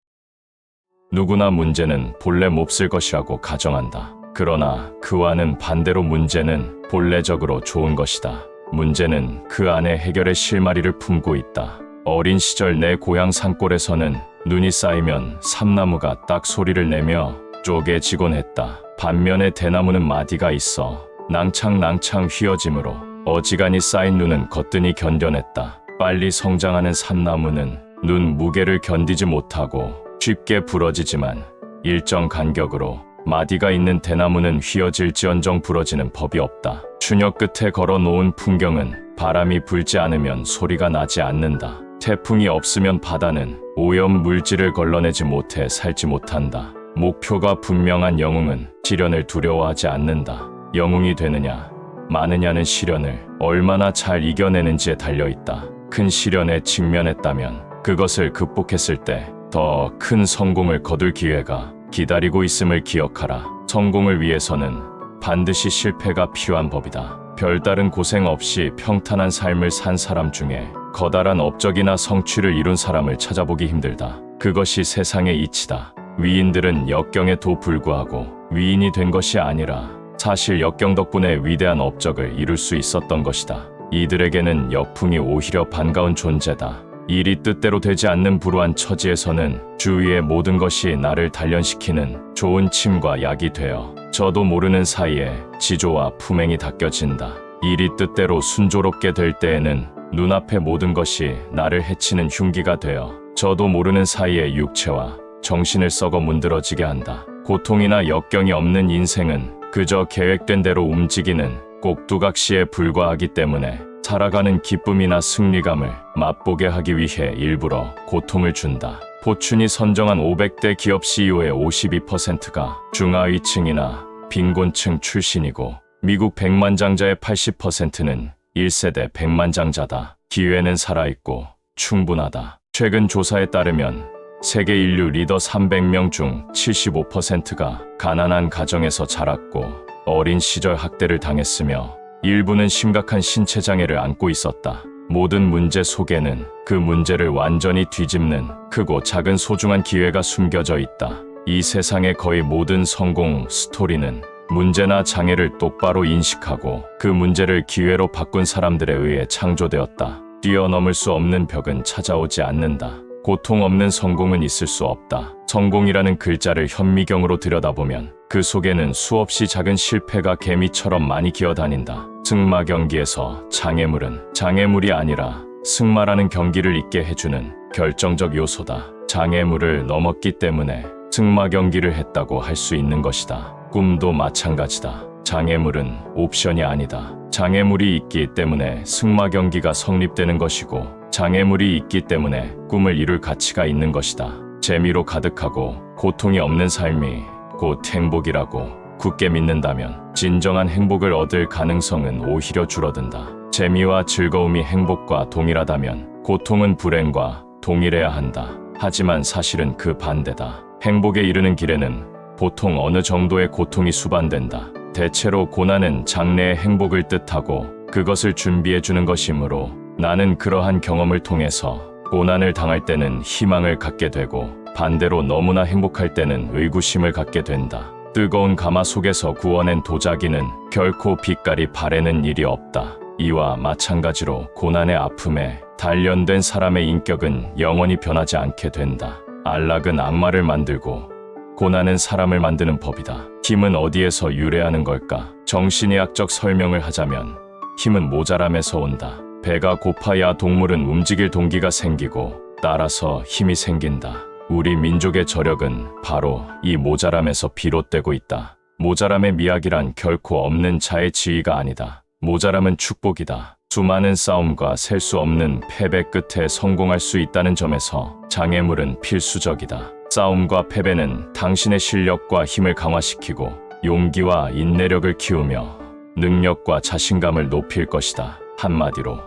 누구나 문제는 본래 몹쓸 것이라고 가정한다. 그러나 그와는 반대로 문제는 본래적으로 좋은 것이다. 문제는 그 안에 해결의 실마리를 품고 있다. 어린 시절 내 고향 산골에서는 눈이 쌓이면 삼나무가 딱 소리를 내며 쪼개지곤 했다. 반면에 대나무는 마디가 있어 낭창낭창 휘어짐으로 어지간히 쌓인 눈은 거뜬히 견뎌냈다. 빨리 성장하는 삼나무는 눈 무게를 견디지 못하고 쉽게 부러지지만 일정 간격으로 마디가 있는 대나무는 휘어질지언정 부러지는 법이 없다. 추녀 끝에 걸어놓은 풍경은 바람이 불지 않으면 소리가 나지 않는다. 태풍이 없으면 바다는 오염 물질을 걸러내지 못해 살지 못한다. 목표가 분명한 영웅은 시련을 두려워하지 않는다. 영웅이 되느냐, 마느냐는 시련을 얼마나 잘 이겨내는지에 달려있다. 큰 시련에 직면했다면 그것을 극복했을 때 더 큰 성공을 거둘 기회가 기다리고 있음을 기억하라. 성공을 위해서는 반드시 실패가 필요한 법이다. 별다른 고생 없이 평탄한 삶을 산 사람 중에 커다란 업적이나 성취를 이룬 사람을 찾아보기 힘들다. 그것이 세상의 이치다. 위인들은 역경에도 불구하고 위인이 된 것이 아니라 사실 역경 덕분에 위대한 업적을 이룰 수 있었던 것이다. 이들에게는 역풍이 오히려 반가운 존재다. 일이 뜻대로 되지 않는 불우한 처지에서는 주위의 모든 것이 나를 단련시키는 좋은 침과 약이 되어 저도 모르는 사이에 지조와 품행이 닦여진다. 일이 뜻대로 순조롭게 될 때에는 눈앞의 모든 것이 나를 해치는 흉기가 되어 저도 모르는 사이에 육체와 정신을 썩어 문드러지게 한다. 고통이나 역경이 없는 인생은 그저 계획된 대로 움직이는 꼭두각시에 불과하기 때문에 살아가는 기쁨이나 승리감을 맛보게 하기 위해 일부러 고통을 준다. 포춘이 선정한 500대 기업 CEO의 52%가 중하위층이나 빈곤층 출신이고 미국 백만장자의 80%는 1세대 백만장자다. 기회는 살아있고 충분하다. 최근 조사에 따르면 세계 인류 리더 300명 중 75%가 가난한 가정에서 자랐고 어린 시절 학대를 당했으며 일부는 심각한 신체 장애를 안고 있었다. 모든 문제 속에는 그 문제를 완전히 뒤집는 크고 작은 소중한 기회가 숨겨져 있다. 이 세상의 거의 모든 성공 스토리는 문제나 장애를 똑바로 인식하고 그 문제를 기회로 바꾼 사람들에 의해 창조되었다. 뛰어넘을 수 없는 벽은 찾아오지 않는다. 고통 없는 성공은 있을 수 없다. 성공이라는 글자를 현미경으로 들여다보면 그 속에는 수없이 작은 실패가 개미처럼 많이 기어다닌다. 승마 경기에서 장애물은 장애물이 아니라 승마라는 경기를 있게 해주는 결정적 요소다. 장애물을 넘었기 때문에 승마 경기를 했다고 할 수 있는 것이다. 꿈도 마찬가지다. 장애물은 옵션이 아니다. 장애물이 있기 때문에 승마 경기가 성립되는 것이고 장애물이 있기 때문에 꿈을 이룰 가치가 있는 것이다. 재미로 가득하고 고통이 없는 삶이 곧 행복이라고 굳게 믿는다면 진정한 행복을 얻을 가능성은 오히려 줄어든다. 재미와 즐거움이 행복과 동일하다면 고통은 불행과 동일해야 한다. 하지만 사실은 그 반대다. 행복에 이르는 길에는 보통 어느 정도의 고통이 수반된다. 대체로 고난은 장래의 행복을 뜻하고 그것을 준비해 주는 것이므로 나는 그러한 경험을 통해서 고난을 당할 때는 희망을 갖게 되고 반대로 너무나 행복할 때는 의구심을 갖게 된다. 뜨거운 가마 속에서 구워낸 도자기는 결코 빛깔이 바래는 일이 없다. 이와 마찬가지로 고난의 아픔에 단련된 사람의 인격은 영원히 변하지 않게 된다. 안락은 악마를 만들고 고난은 사람을 만드는 법이다. 힘은 어디에서 유래하는 걸까? 정신의학적 설명을 하자면 힘은 모자람에서 온다. 배가 고파야 동물은 움직일 동기가 생기고 따라서 힘이 생긴다. 우리 민족의 저력은 바로 이 모자람에서 비롯되고 있다. 모자람의 미학이란 결코 없는 자의 지위가 아니다. 모자람은 축복이다. 수많은 싸움과 셀 수 없는 패배 끝에 성공할 수 있다는 점에서 장애물은 필수적이다. 싸움과 패배는 당신의 실력과 힘을 강화시키고 용기와 인내력을 키우며 능력과 자신감을 높일 것이다. 한마디로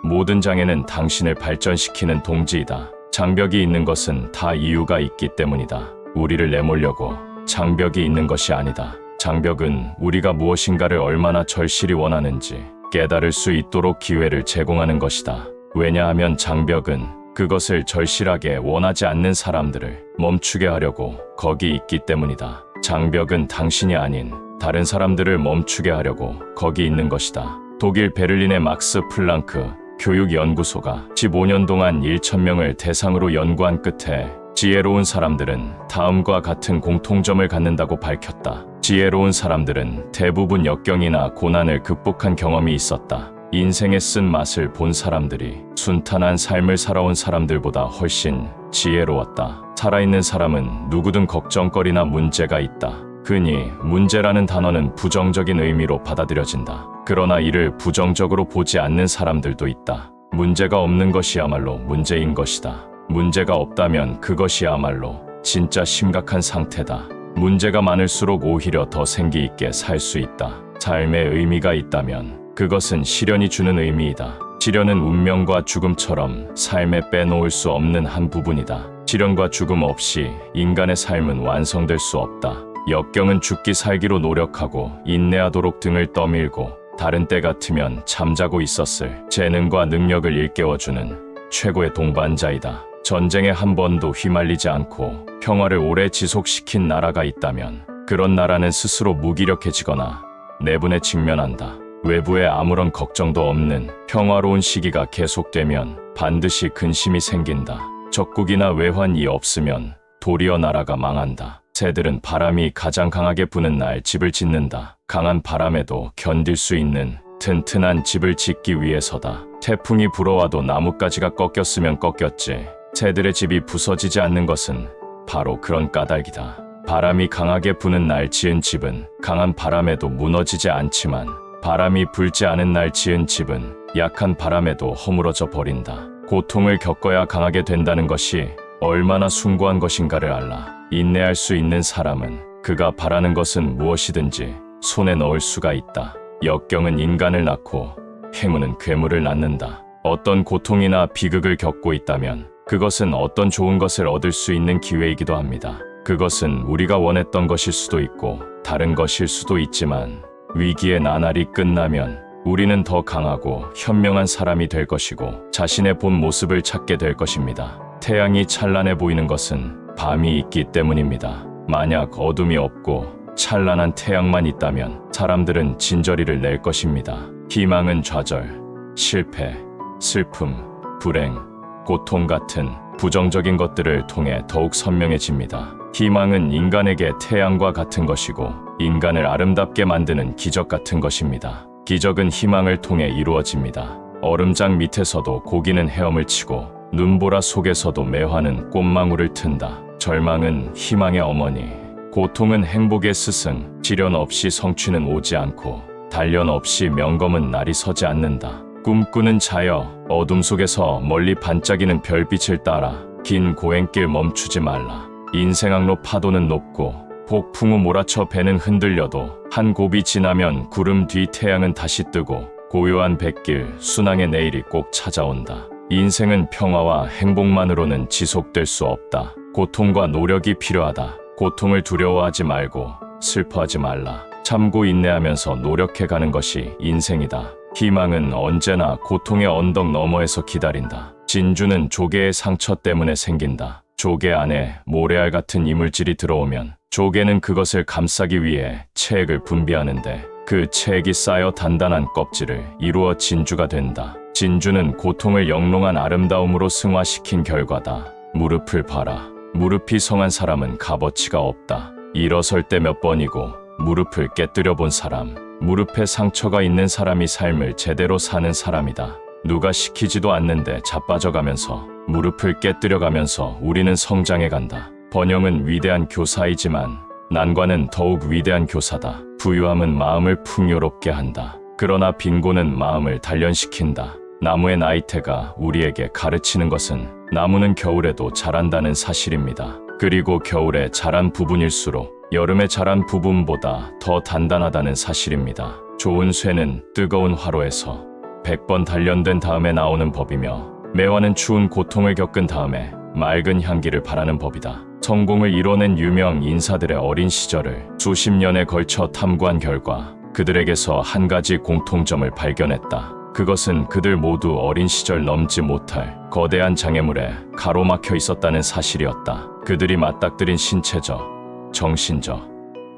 모든 장애는 당신을 발전시키는 동지이다. 장벽이 있는 것은 다 이유가 있기 때문이다. 우리를 내몰려고 장벽이 있는 것이 아니다. 장벽은 우리가 무엇인가를 얼마나 절실히 원하는지 깨달을 수 있도록 기회를 제공하는 것이다. 왜냐하면 장벽은 그것을 절실하게 원하지 않는 사람들을 멈추게 하려고 거기 있기 때문이다. 장벽은 당신이 아닌 다른 사람들을 멈추게 하려고 거기 있는 것이다. 독일 베를린의 막스 플랑크 교육연구소가 15년 동안 1,000명을 대상으로 연구한 끝에 지혜로운 사람들은 다음과 같은 공통점을 갖는다고 밝혔다. 지혜로운 사람들은 대부분 역경이나 고난을 극복한 경험이 있었다. 인생의 쓴맛을 본 사람들이 순탄한 삶을 살아온 사람들보다 훨씬 지혜로웠다. 살아있는 사람은 누구든 걱정거리나 문제가 있다. 흔히 문제라는 단어는 부정적인 의미로 받아들여진다. 그러나 이를 부정적으로 보지 않는 사람들도 있다. 문제가 없는 것이야말로 문제인 것이다. 문제가 없다면 그것이야말로 진짜 심각한 상태다. 문제가 많을수록 오히려 더 생기 있게 살 수 있다. 삶에 의미가 있다면 그것은 시련이 주는 의미이다. 시련은 운명과 죽음처럼 삶에 빼놓을 수 없는 한 부분이다. 시련과 죽음 없이 인간의 삶은 완성될 수 없다. 역경은 죽기 살기로 노력하고 인내하도록 등을 떠밀고 다른 때 같으면 잠자고 있었을 재능과 능력을 일깨워주는 최고의 동반자이다. 전쟁에 한 번도 휘말리지 않고 평화를 오래 지속시킨 나라가 있다면 그런 나라는 스스로 무기력해지거나 내분에 직면한다. 외부에 아무런 걱정도 없는 평화로운 시기가 계속되면 반드시 근심이 생긴다. 적국이나 외환이 없으면 도리어 나라가 망한다. 새들은 바람이 가장 강하게 부는 날 집을 짓는다. 강한 바람에도 견딜 수 있는 튼튼한 집을 짓기 위해서다. 태풍이 불어와도 나뭇가지가 꺾였으면 꺾였지. 새들의 집이 부서지지 않는 것은 바로 그런 까닭이다. 바람이 강하게 부는 날 지은 집은 강한 바람에도 무너지지 않지만 바람이 불지 않은 날 지은 집은 약한 바람에도 허물어져 버린다. 고통을 겪어야 강하게 된다는 것이 얼마나 숭고한 것인가를 알라. 인내할 수 있는 사람은 그가 바라는 것은 무엇이든지 손에 넣을 수가 있다. 역경은 인간을 낳고 행운은 괴물을 낳는다. 어떤 고통이나 비극을 겪고 있다면 그것은 어떤 좋은 것을 얻을 수 있는 기회이기도 합니다. 그것은 우리가 원했던 것일 수도 있고 다른 것일 수도 있지만 위기의 나날이 끝나면 우리는 더 강하고 현명한 사람이 될 것이고 자신의 본 모습을 찾게 될 것입니다. 태양이 찬란해 보이는 것은 밤이 있기 때문입니다. 만약 어둠이 없고 찬란한 태양만 있다면 사람들은 진저리를 낼 것입니다. 희망은 좌절, 실패, 슬픔, 불행, 고통 같은 부정적인 것들을 통해 더욱 선명해집니다. 희망은 인간에게 태양과 같은 것이고 인간을 아름답게 만드는 기적 같은 것입니다. 기적은 희망을 통해 이루어집니다. 얼음장 밑에서도 고기는 헤엄을 치고 눈보라 속에서도 매화는 꽃망울을 튼다. 절망은 희망의 어머니, 고통은 행복의 스승, 시련 없이 성취는 오지 않고 단련 없이 명검은 날이 서지 않는다. 꿈꾸는 자여, 어둠 속에서 멀리 반짝이는 별빛을 따라 긴 고행길 멈추지 말라. 인생 항로 파도는 높고 폭풍우 몰아쳐 배는 흔들려도 한 곱이 지나면 구름 뒤 태양은 다시 뜨고 고요한 뱃길, 순항의 내일이 꼭 찾아온다. 인생은 평화와 행복만으로는 지속될 수 없다. 고통과 노력이 필요하다. 고통을 두려워하지 말고 슬퍼하지 말라. 참고 인내하면서 노력해가는 것이 인생이다. 희망은 언제나 고통의 언덕 너머에서 기다린다. 진주는 조개의 상처 때문에 생긴다. 조개 안에 모래알 같은 이물질이 들어오면 조개는 그것을 감싸기 위해 체액을 분비하는데 그 체액이 쌓여 단단한 껍질을 이루어 진주가 된다. 진주는 고통을 영롱한 아름다움으로 승화시킨 결과다. 무릎을 봐라. 무릎이 성한 사람은 값어치가 없다. 일어설 때 몇 번이고 무릎을 깨뜨려 본 사람, 무릎에 상처가 있는 사람이 삶을 제대로 사는 사람이다. 누가 시키지도 않는데 자빠져가면서 무릎을 깨뜨려가면서 우리는 성장해간다. 번영은 위대한 교사이지만 난관은 더욱 위대한 교사다. 부유함은 마음을 풍요롭게 한다. 그러나 빈곤은 마음을 단련시킨다. 나무의 나이테가 우리에게 가르치는 것은 나무는 겨울에도 자란다는 사실입니다. 그리고 겨울에 자란 부분일수록 여름에 자란 부분보다 더 단단하다는 사실입니다. 좋은 쇠는 뜨거운 화로에서 100번 단련된 다음에 나오는 법이며 매화는 추운 고통을 겪은 다음에 맑은 향기를 바라는 법이다. 성공을 이뤄낸 유명 인사들의 어린 시절을 수십 년에 걸쳐 탐구한 결과 그들에게서 한 가지 공통점을 발견했다. 그것은 그들 모두 어린 시절 넘지 못할 거대한 장애물에 가로막혀 있었다는 사실이었다. 그들이 맞닥뜨린 신체적, 정신적,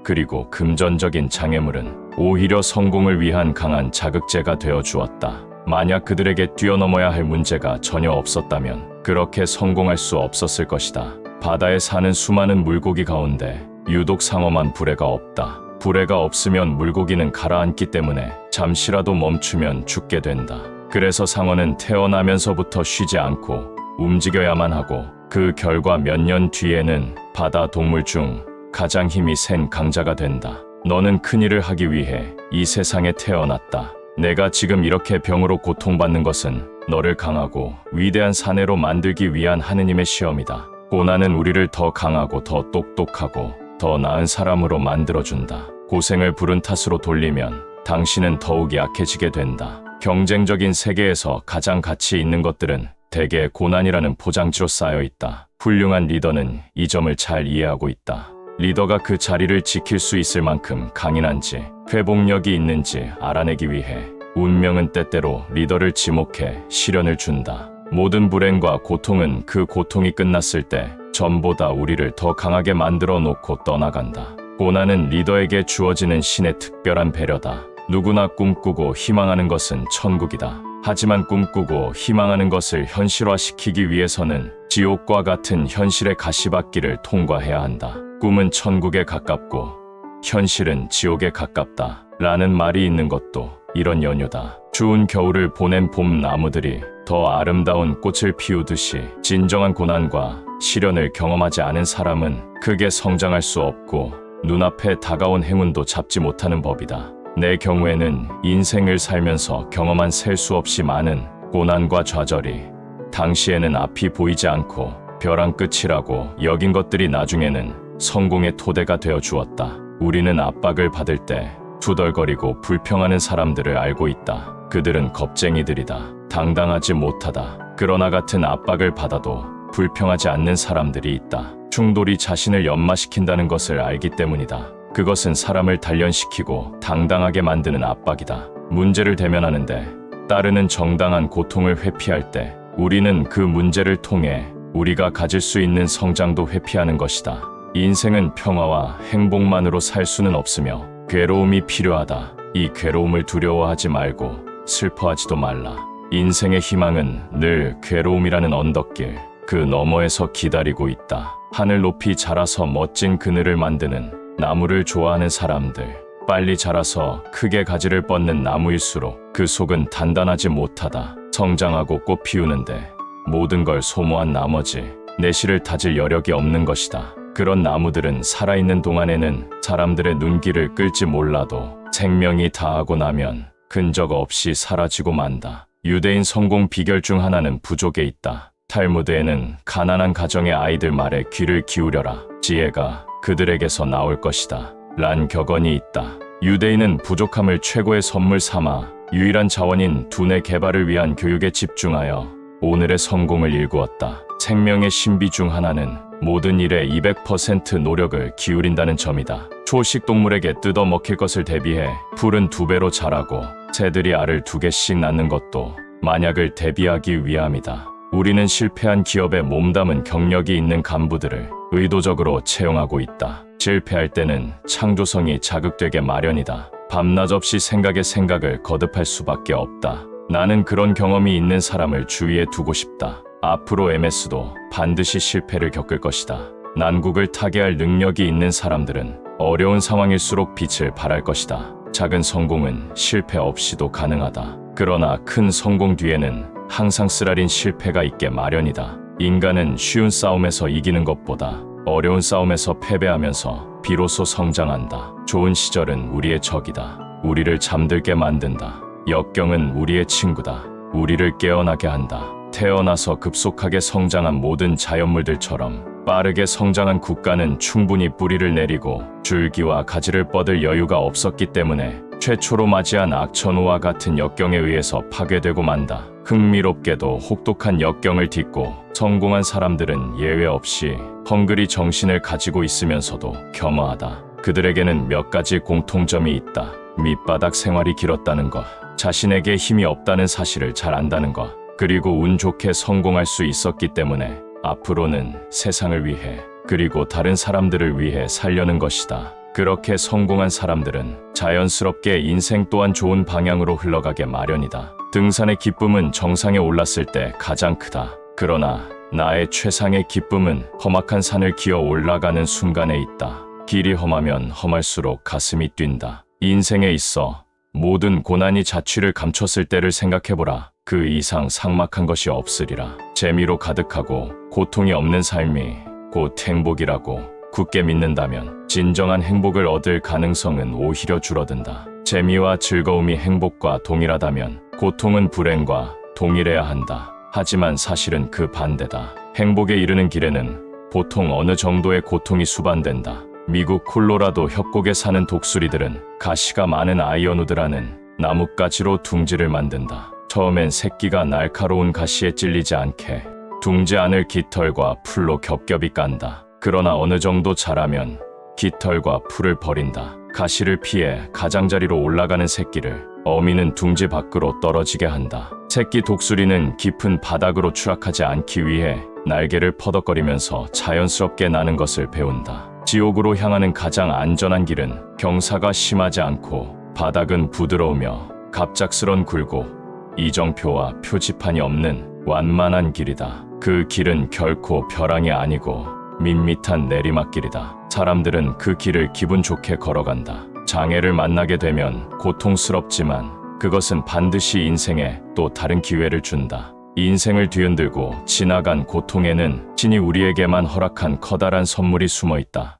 그리고 금전적인 장애물은 오히려 성공을 위한 강한 자극제가 되어 주었다. 만약 그들에게 뛰어넘어야 할 문제가 전혀 없었다면 그렇게 성공할 수 없었을 것이다. 바다에 사는 수많은 물고기 가운데 유독 상어만 불에가 없다. 불에가 없으면 물고기는 가라앉기 때문에 잠시라도 멈추면 죽게 된다. 그래서 상어는 태어나면서부터 쉬지 않고 움직여야만 하고 그 결과 몇 년 뒤에는 바다 동물 중 가장 힘이 센 강자가 된다. 너는 큰일을 하기 위해 이 세상에 태어났다. 내가 지금 이렇게 병으로 고통받는 것은 너를 강하고 위대한 사내로 만들기 위한 하느님의 시험이다. 고난은 우리를 더 강하고 더 똑똑하고 더 나은 사람으로 만들어준다. 고생을 부른 탓으로 돌리면 당신은 더욱 약해지게 된다. 경쟁적인 세계에서 가장 가치 있는 것들은 대개 고난이라는 포장지로 쌓여 있다. 훌륭한 리더는 이 점을 잘 이해하고 있다. 리더가 그 자리를 지킬 수 있을 만큼 강인한지 회복력이 있는지 알아내기 위해 운명은 때때로 리더를 지목해 시련을 준다. 모든 불행과 고통은 그 고통이 끝났을 때 전보다 우리를 더 강하게 만들어 놓고 떠나간다. 고난은 리더에게 주어지는 신의 특별한 배려다. 누구나 꿈꾸고 희망하는 것은 천국이다. 하지만 꿈꾸고 희망하는 것을 현실화시키기 위해서는 지옥과 같은 현실의 가시밭길을 통과해야 한다. 꿈은 천국에 가깝고 현실은 지옥에 가깝다 라는 말이 있는 것도 이런 연유다. 추운 겨울을 보낸 봄 나무들이 더 아름다운 꽃을 피우듯이 진정한 고난과 시련을 경험하지 않은 사람은 크게 성장할 수 없고 눈앞에 다가온 행운도 잡지 못하는 법이다. 내 경우에는 인생을 살면서 경험한 셀 수 없이 많은 고난과 좌절이 당시에는 앞이 보이지 않고 벼랑 끝이라고 여긴 것들이 나중에는 성공의 토대가 되어 주었다. 우리는 압박을 받을 때 투덜거리고 불평하는 사람들을 알고 있다. 그들은 겁쟁이들이다. 당당하지 못하다. 그러나 같은 압박을 받아도 불평하지 않는 사람들이 있다. 충돌이 자신을 연마시킨다는 것을 알기 때문이다. 그것은 사람을 단련시키고 당당하게 만드는 압박이다. 문제를 대면하는데 따르는 정당한 고통을 회피할 때 우리는 그 문제를 통해 우리가 가질 수 있는 성장도 회피하는 것이다. 인생은 평화와 행복만으로 살 수는 없으며 괴로움이 필요하다. 이 괴로움을 두려워하지 말고 슬퍼하지도 말라. 인생의 희망은 늘 괴로움이라는 언덕길 그 너머에서 기다리고 있다. 하늘 높이 자라서 멋진 그늘을 만드는 나무를 좋아하는 사람들, 빨리 자라서 크게 가지를 뻗는 나무일수록 그 속은 단단하지 못하다. 성장하고 꽃 피우는데 모든 걸 소모한 나머지 내실을 다질 여력이 없는 것이다. 그런 나무들은 살아있는 동안에는 사람들의 눈길을 끌지 몰라도 생명이 다하고 나면 흔적 없이 사라지고 만다. 유대인 성공 비결 중 하나는 부족에 있다. 탈무드에는 가난한 가정의 아이들 말에 귀를 기울여라. 지혜가 그들에게서 나올 것이다. 란 격언이 있다. 유대인은 부족함을 최고의 선물 삼아 유일한 자원인 두뇌 개발을 위한 교육에 집중하여 오늘의 성공을 일구었다. 생명의 신비 중 하나는 모든 일에 200% 노력을 기울인다는 점이다. 초식 동물에게 뜯어 먹힐 것을 대비해 풀은 2배로 자라고 새들이 알을 2개씩 낳는 것도 만약을 대비하기 위함이다. 우리는 실패한 기업에 몸담은 경력이 있는 간부들을 의도적으로 채용하고 있다. 실패할 때는 창조성이 자극되게 마련이다. 밤낮 없이 생각을 거듭할 수밖에 없다. 나는 그런 경험이 있는 사람을 주위에 두고 싶다. 앞으로 MS도 반드시 실패를 겪을 것이다. 난국을 타개할 능력이 있는 사람들은 어려운 상황일수록 빛을 발할 것이다. 작은 성공은 실패 없이도 가능하다. 그러나 큰 성공 뒤에는 항상 쓰라린 실패가 있게 마련이다. 인간은 쉬운 싸움에서 이기는 것보다 어려운 싸움에서 패배하면서 비로소 성장한다. 좋은 시절은 우리의 적이다. 우리를 잠들게 만든다. 역경은 우리의 친구다. 우리를 깨어나게 한다. 태어나서 급속하게 성장한 모든 자연물들처럼 빠르게 성장한 국가는 충분히 뿌리를 내리고 줄기와 가지를 뻗을 여유가 없었기 때문에 최초로 맞이한 악천후와 같은 역경에 의해서 파괴되고 만다. 흥미롭게도 혹독한 역경을 딛고 성공한 사람들은 예외 없이 헝그리 정신을 가지고 있으면서도 겸허하다. 그들에게는 몇 가지 공통점이 있다. 밑바닥 생활이 길었다는 것, 자신에게 힘이 없다는 사실을 잘 안다는 것, 그리고 운 좋게 성공할 수 있었기 때문에 앞으로는 세상을 위해 그리고 다른 사람들을 위해 살려는 것이다. 그렇게 성공한 사람들은 자연스럽게 인생 또한 좋은 방향으로 흘러가게 마련이다. 등산의 기쁨은 정상에 올랐을 때 가장 크다. 그러나 나의 최상의 기쁨은 험악한 산을 기어 올라가는 순간에 있다. 길이 험하면 험할수록 가슴이 뛴다. 인생에 있어 모든 고난이 자취를 감췄을 때를 생각해보라. 그 이상 삭막한 것이 없으리라. 재미로 가득하고 고통이 없는 삶이 곧 행복이라고 굳게 믿는다면 진정한 행복을 얻을 가능성은 오히려 줄어든다. 재미와 즐거움이 행복과 동일하다면 고통은 불행과 동일해야 한다. 하지만 사실은 그 반대다. 행복에 이르는 길에는 보통 어느 정도의 고통이 수반된다. 미국 콜로라도 협곡에 사는 독수리들은 가시가 많은 아이언우드라는 나뭇가지로 둥지를 만든다. 처음엔 새끼가 날카로운 가시에 찔리지 않게 둥지 안을 깃털과 풀로 겹겹이 깐다. 그러나 어느 정도 자라면 깃털과 풀을 버린다. 가시를 피해 가장자리로 올라가는 새끼를 어미는 둥지 밖으로 떨어지게 한다. 새끼 독수리는 깊은 바닥으로 추락하지 않기 위해 날개를 퍼덕거리면서 자연스럽게 나는 것을 배운다. 지옥으로 향하는 가장 안전한 길은 경사가 심하지 않고 바닥은 부드러우며 갑작스런 굴곡, 이정표와 표지판이 없는 완만한 길이다. 그 길은 결코 벼랑이 아니고 밋밋한 내리막길이다. 사람들은 그 길을 기분 좋게 걸어간다. 장애를 만나게 되면 고통스럽지만 그것은 반드시 인생에 또 다른 기회를 준다. 인생을 뒤흔들고 지나간 고통에는 신이 우리에게만 허락한 커다란 선물이 숨어 있다.